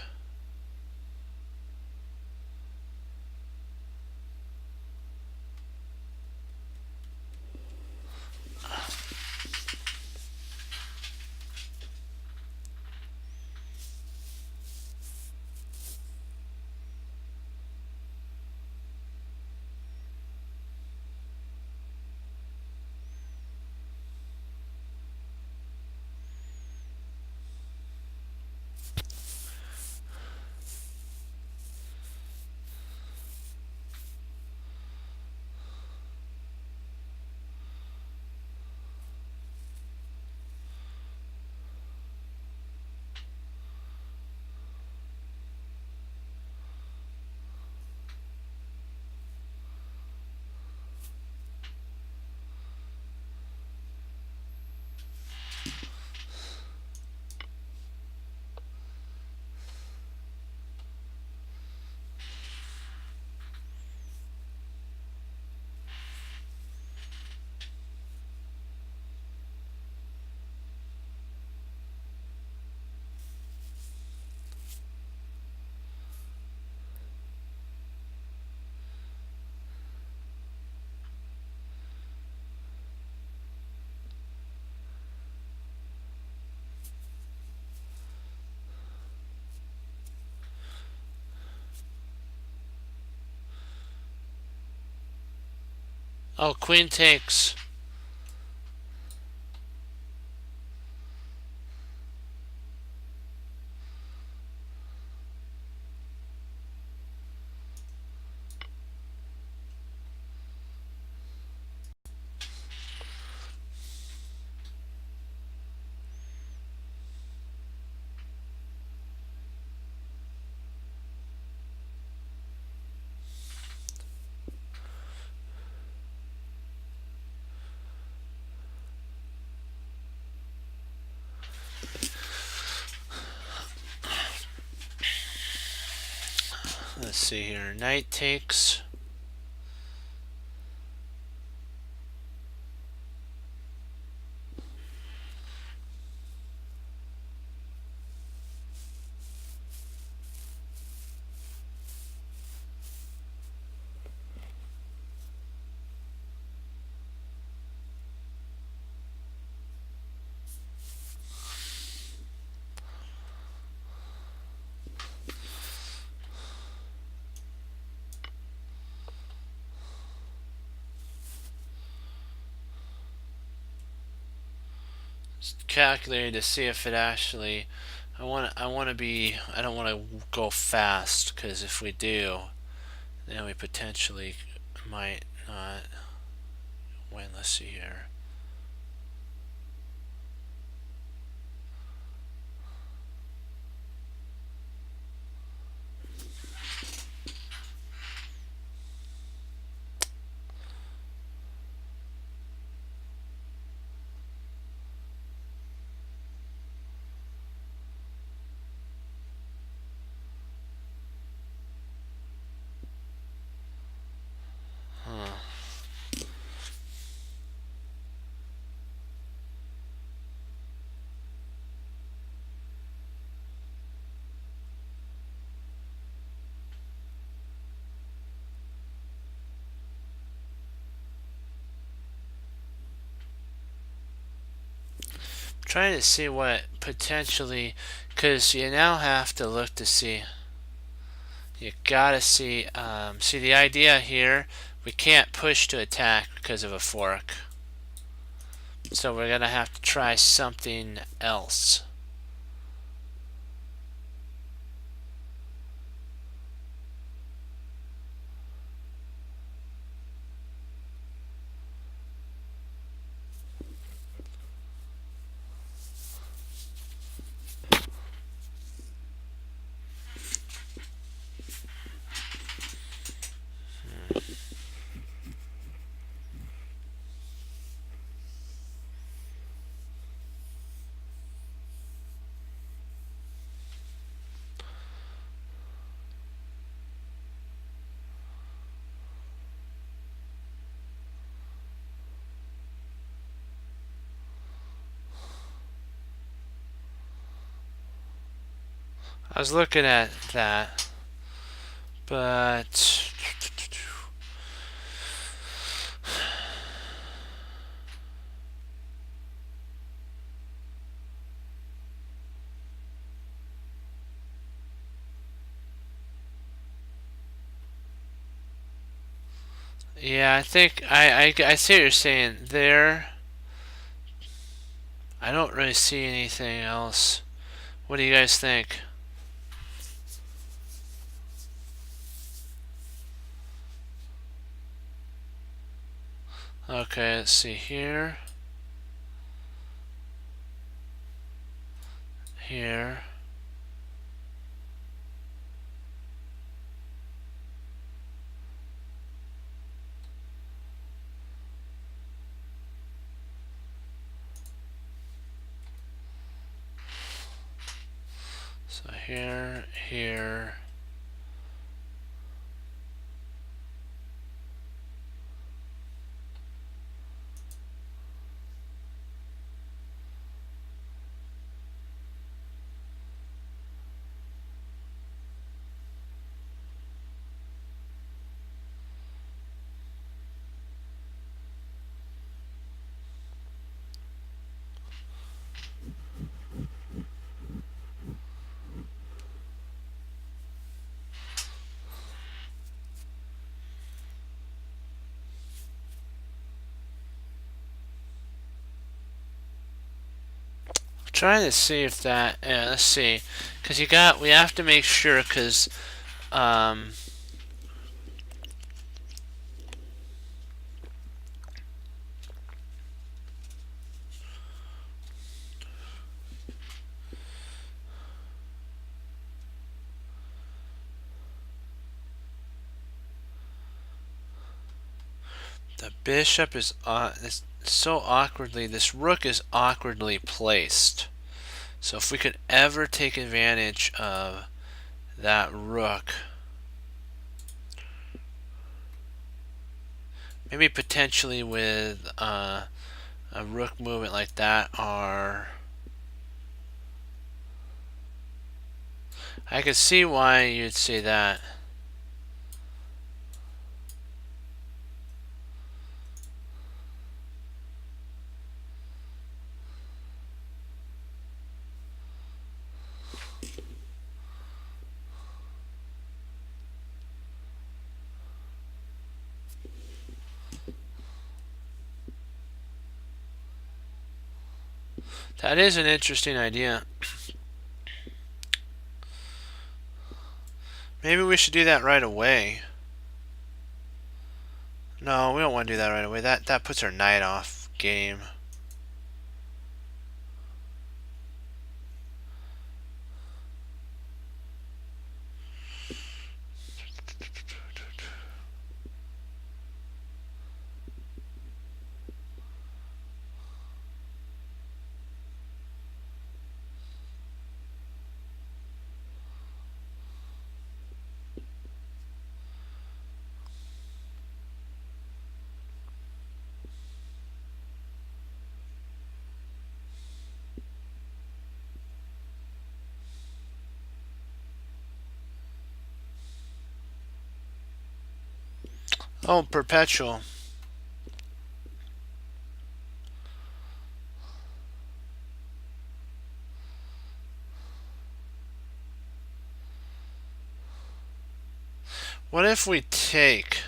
Oh, queen takes. let's see here. Knight takes. Calculated to see if it actually. I want to be. I don't want to go fast, because if we do, then we potentially might not win. Let's see here. Trying to see what potentially, because you now have to look to see. You gotta see. See the idea here. We can't push to attack because of a fork, so we're gonna have to try something else. I was looking at that, but yeah, I think I see what you're saying there. I don't really see anything else. What do you guys think? Okay, let's see here. Here. So here, here. Trying to see if that. Yeah, let's see, because we have to make sure, because the bishop is so awkwardly. This rook is awkwardly placed. So if we could ever take advantage of that rook. maybe potentially with a rook movement like that, or I could see why you'd say that. That is an interesting idea. Maybe we should do that right away. No, we don't want to do that right away. That puts our knight off game. Oh, perpetual. What if we take?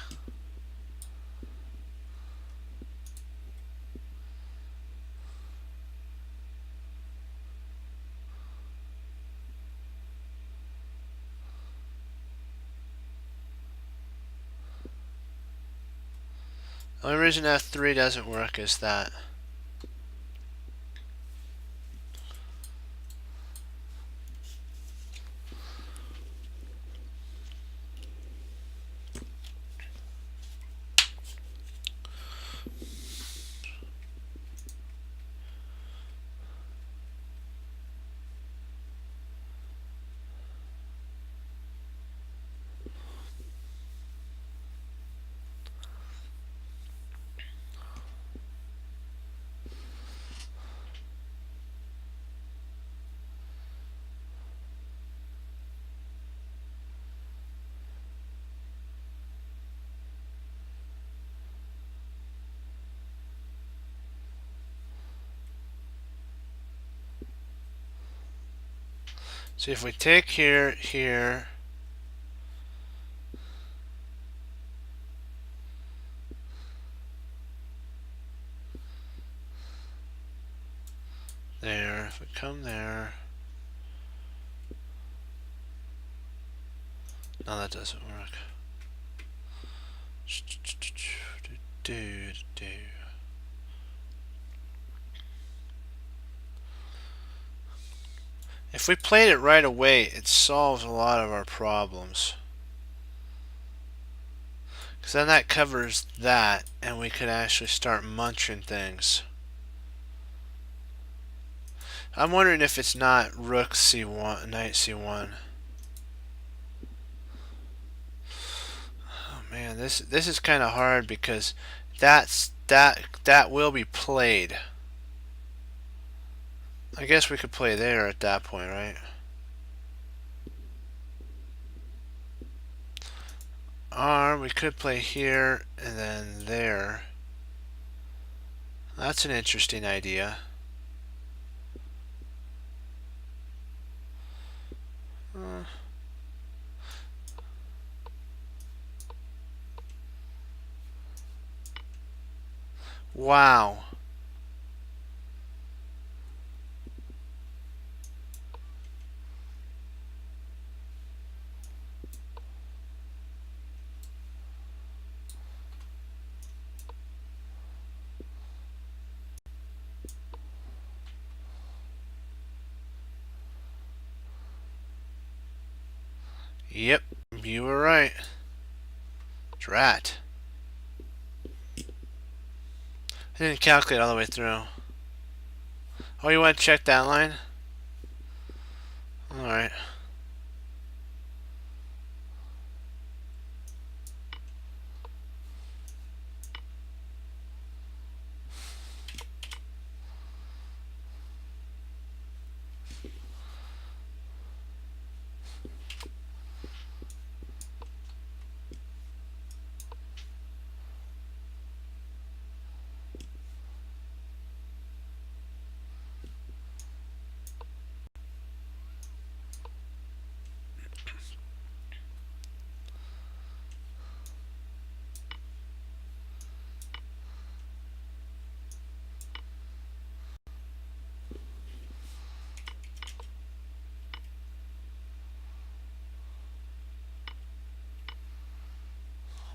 The only reason F3 doesn't work is that. See, if we take here, here, there, if we come there, no, that doesn't work. If we played it right away, it solves a lot of our problems. Because then that covers that, and we could actually start munching things. I'm wondering if it's not rook c1, knight c1. Oh man, this is kind of hard because that will be played. I guess we could play there at that point, right? Or we could play here and then there. That's an interesting idea. Wow. Yep, you were right. Drat. I didn't calculate all the way through. Oh, you want to check that line? Alright.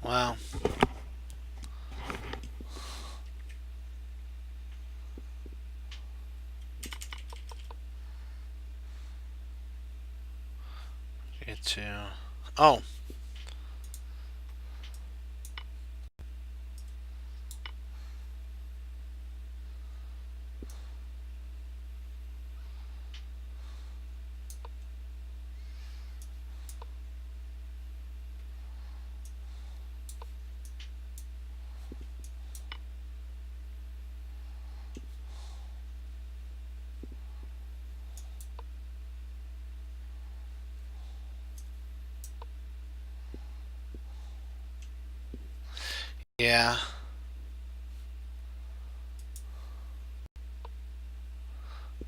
Wow. Get to. Oh. Yeah.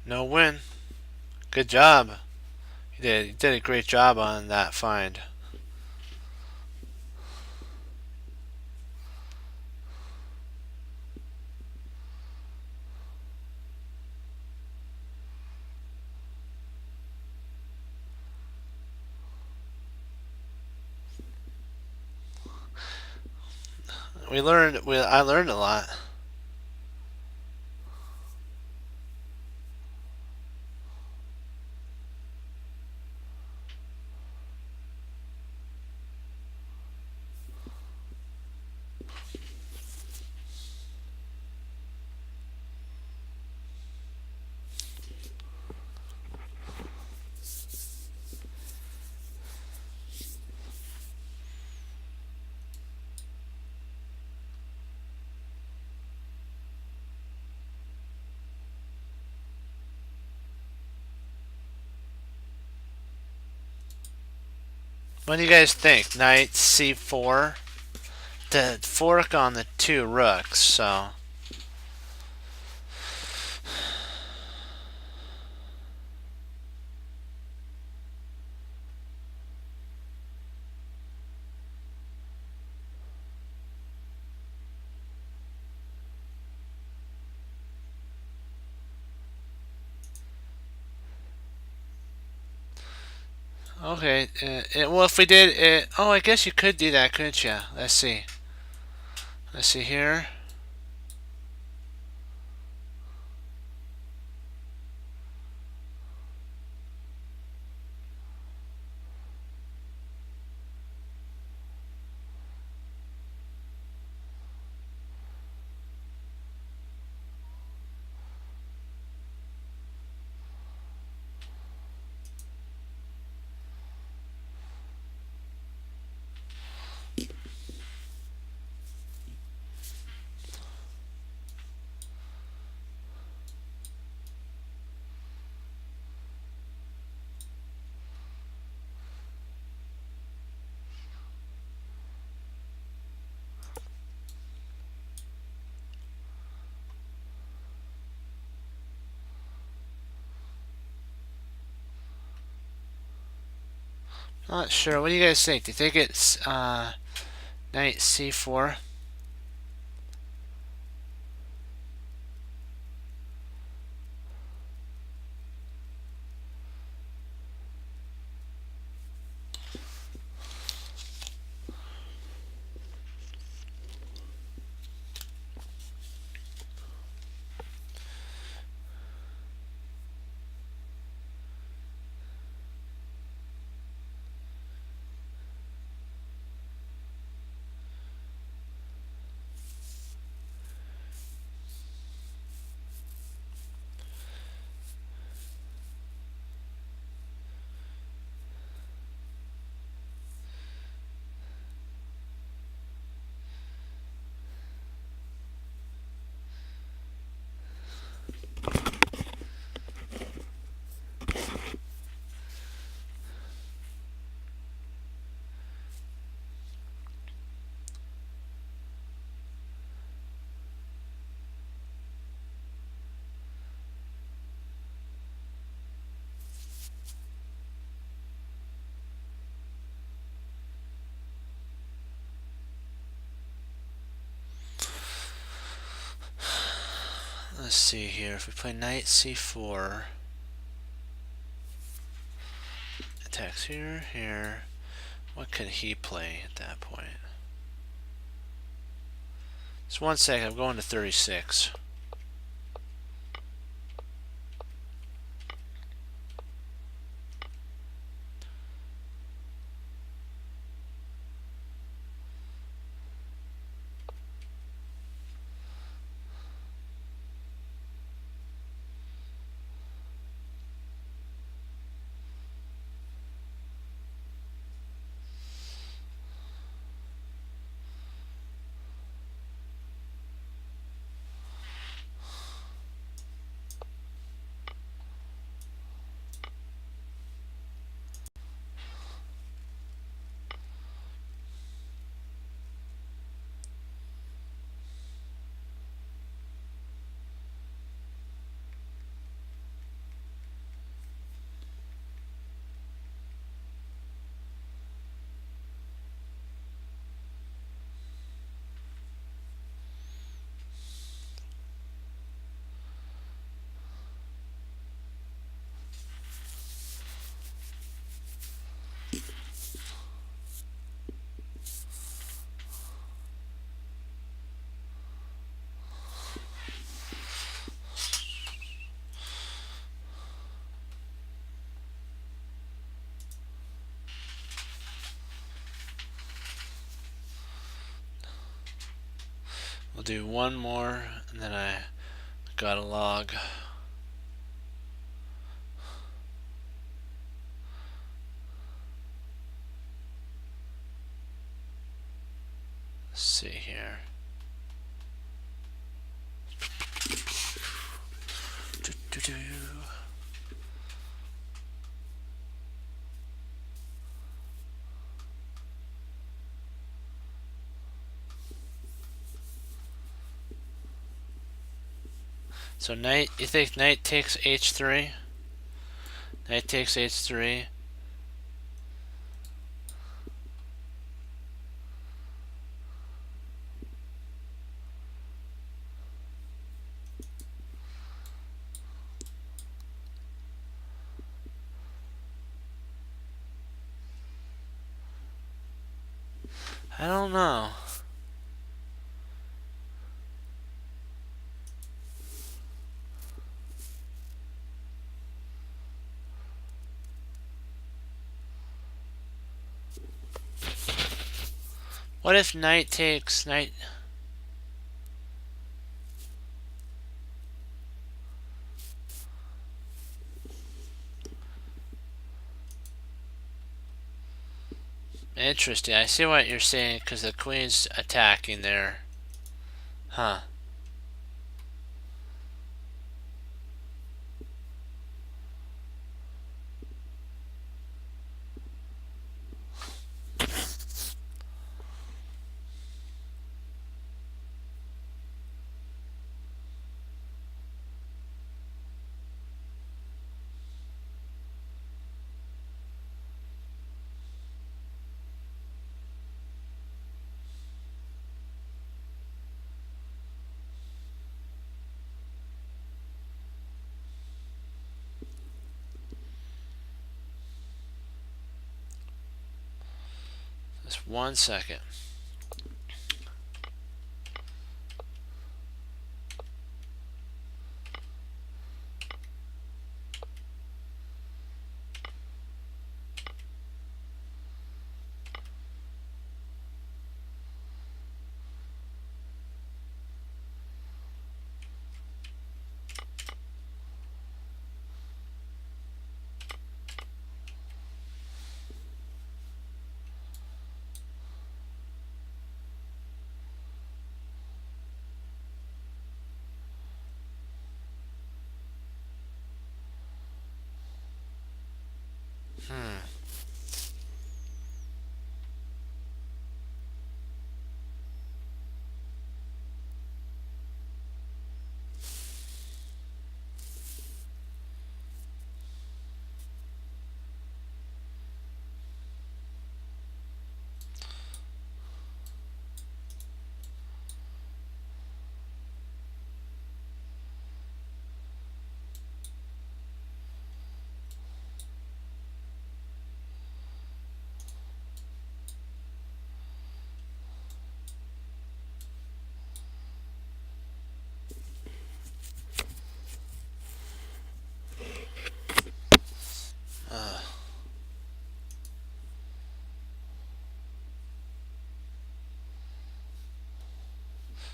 No win. Good job. You did a great job on that find. I learned a lot. What do you guys think? Knight c4. The fork on the two rooks, so. Okay. Well, if we did it. Oh, I guess you could do that, couldn't you? Let's see. Let's see here. Not sure. What do you guys think? Do you think it's knight c4? Let's see here. If we play knight c4, attacks here, here. What could he play at that point? Just 1 second, I'm going to 36. We'll do one more, and then I got a log. Let's see here. So knight, you think knight takes h3? Knight takes h3. I don't know. What if knight takes knight? Interesting. I see what you're saying because the queen's attacking there. Huh. Just 1 second.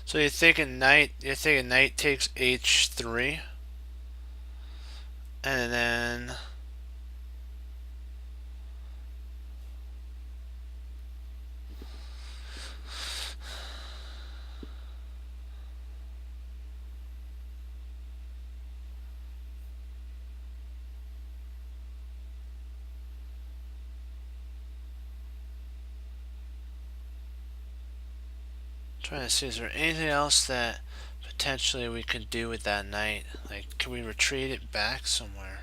So you're thinking knight takes h3, and then trying to see, is there anything else that potentially we could do with that knight? Like, can we retreat it back somewhere?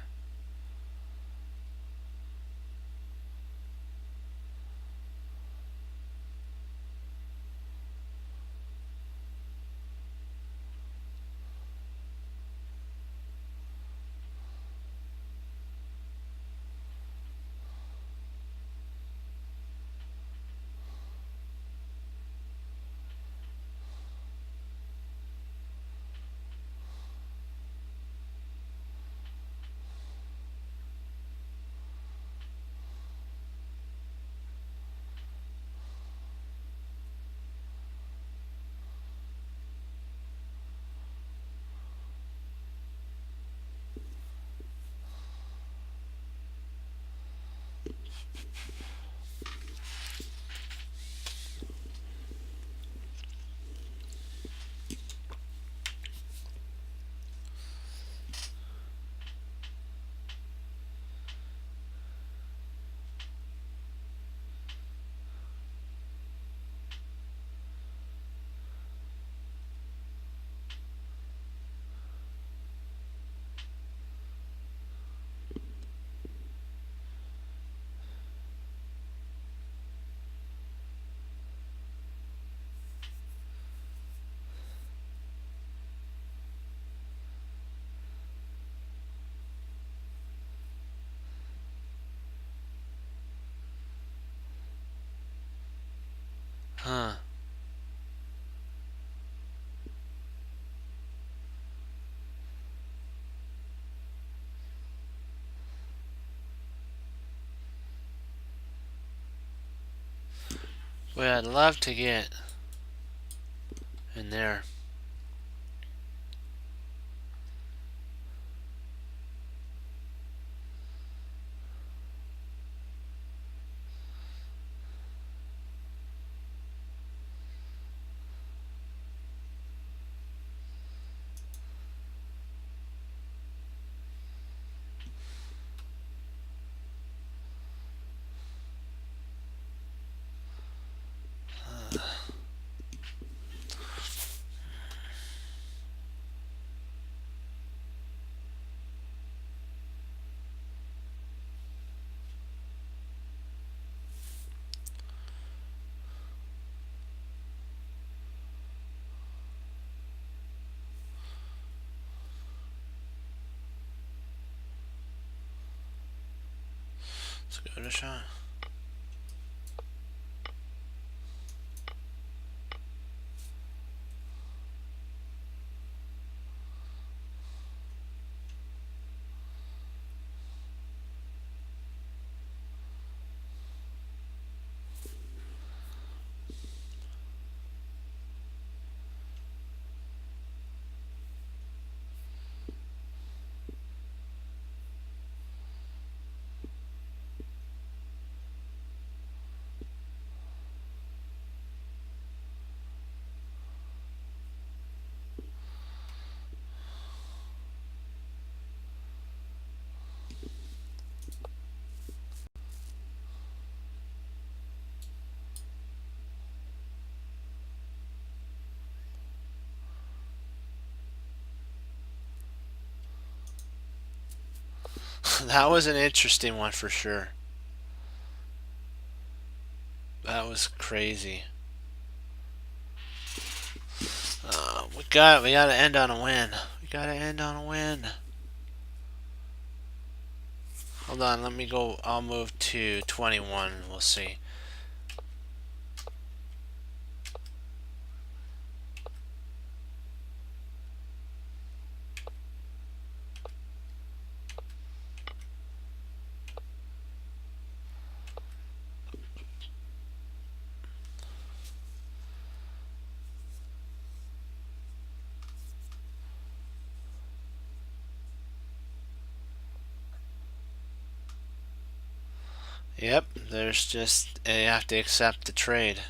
Huh. Well, I'd love to get in there. Let's go to shot. That was an interesting one for sure. That was crazy. We gotta end on a win. We gotta end on a win. Hold on, let me go. I'll move to 21. We'll see. Yep, there's just, you have to accept the trade.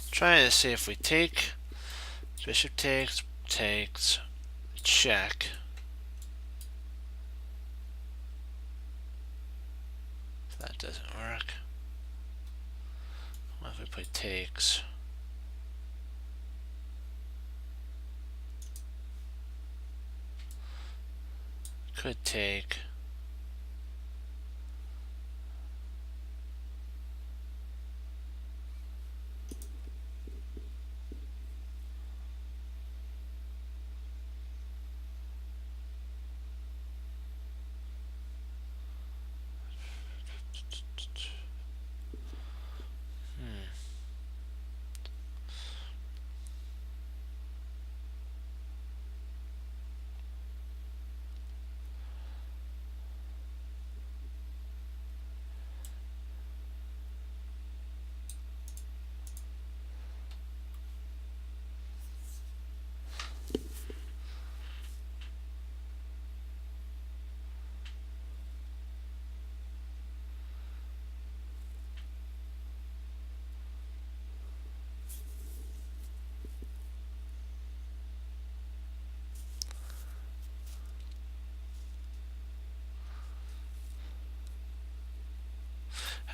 Trying to see if we take, bishop takes, check. That doesn't work. What if we put takes? Could take.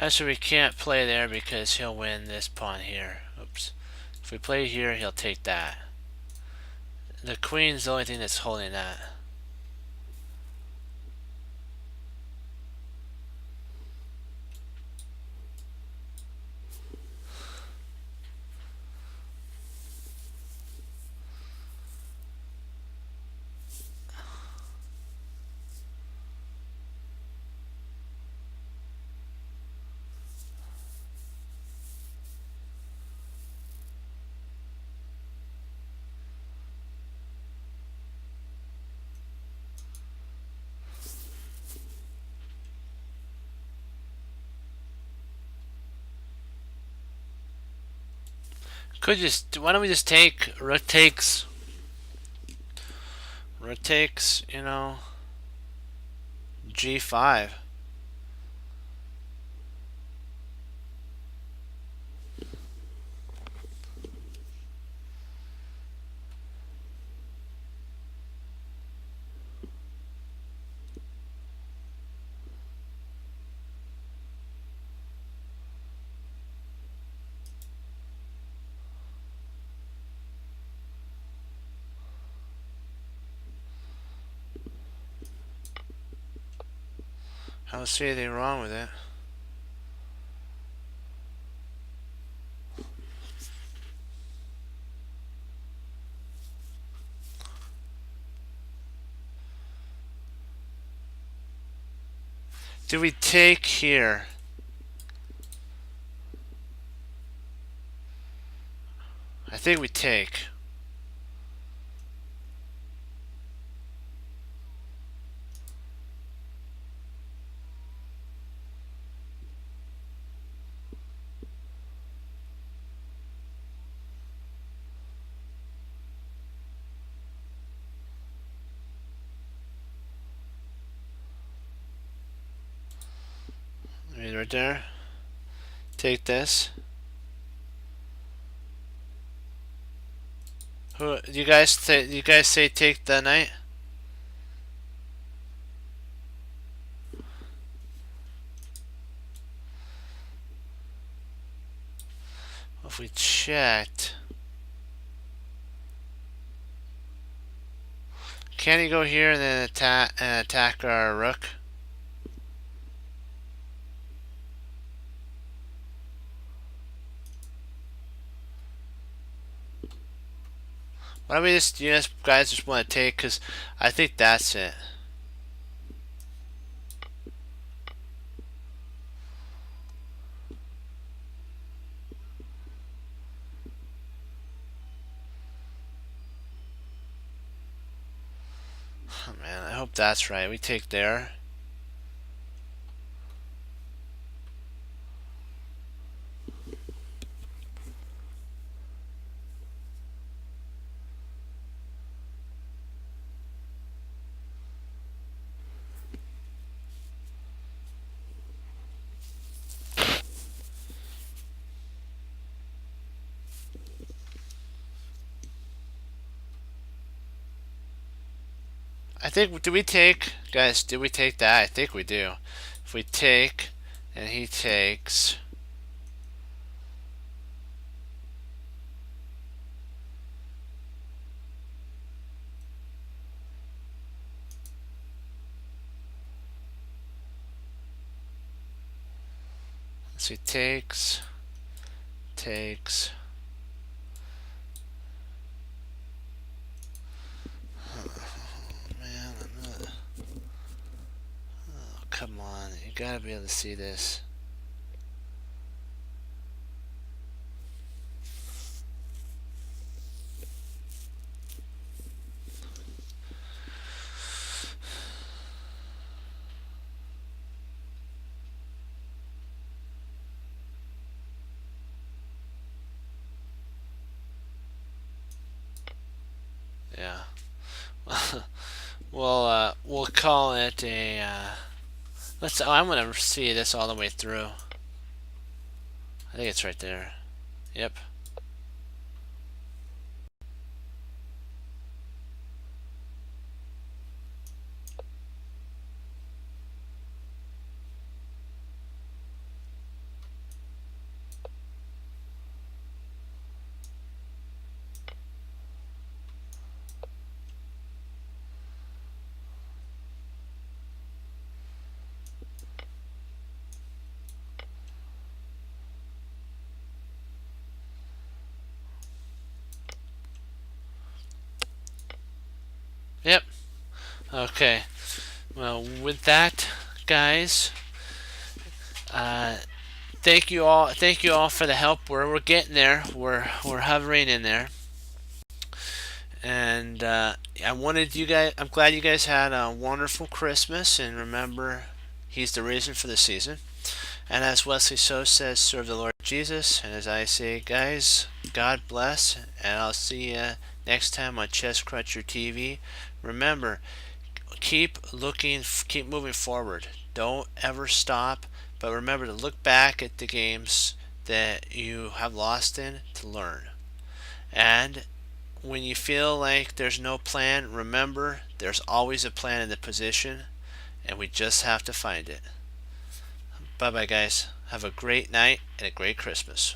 Actually, we can't play there because he'll win this pawn here. Oops. If we play here, he'll take that. The queen's the only thing that's holding that. Could just, why don't we just take, rook takes, you know, g5. I don't see anything wrong with it. Do we take here? I think we take. I mean, right there. Take this. Who you guys say? You guys say take the knight? If we checked, can he go here and then attack our rook? Why don't we just, you guys just want to take? Because I think that's it. hope that's right. We take there. I think, do we take, guys, do we take that? I think we do. If we take, and he takes, so he takes, takes, man, oh, come on, you gotta be able to see this. Yeah. We'll call it a, let's, oh, I'm gonna see this all the way through. I think it's right there. Yep. Yep. Okay. Well, with that, guys, uh, thank you all. Thank you all for the help. We're getting there. We're hovering in there. And I wanted you guys. I'm glad you guys had a wonderful Christmas. And remember, He's the reason for the season. And as Wesley So says, serve the Lord Jesus. And as I say, guys, God bless. And I'll see you next time on Chess Cruncher TV. Remember, keep looking, keep moving forward. Don't ever stop. But remember to look back at the games that you have lost in to learn. And when you feel like there's no plan, remember there's always a plan in the position, and we just have to find it. Bye bye, guys. Have a great night and a great Christmas.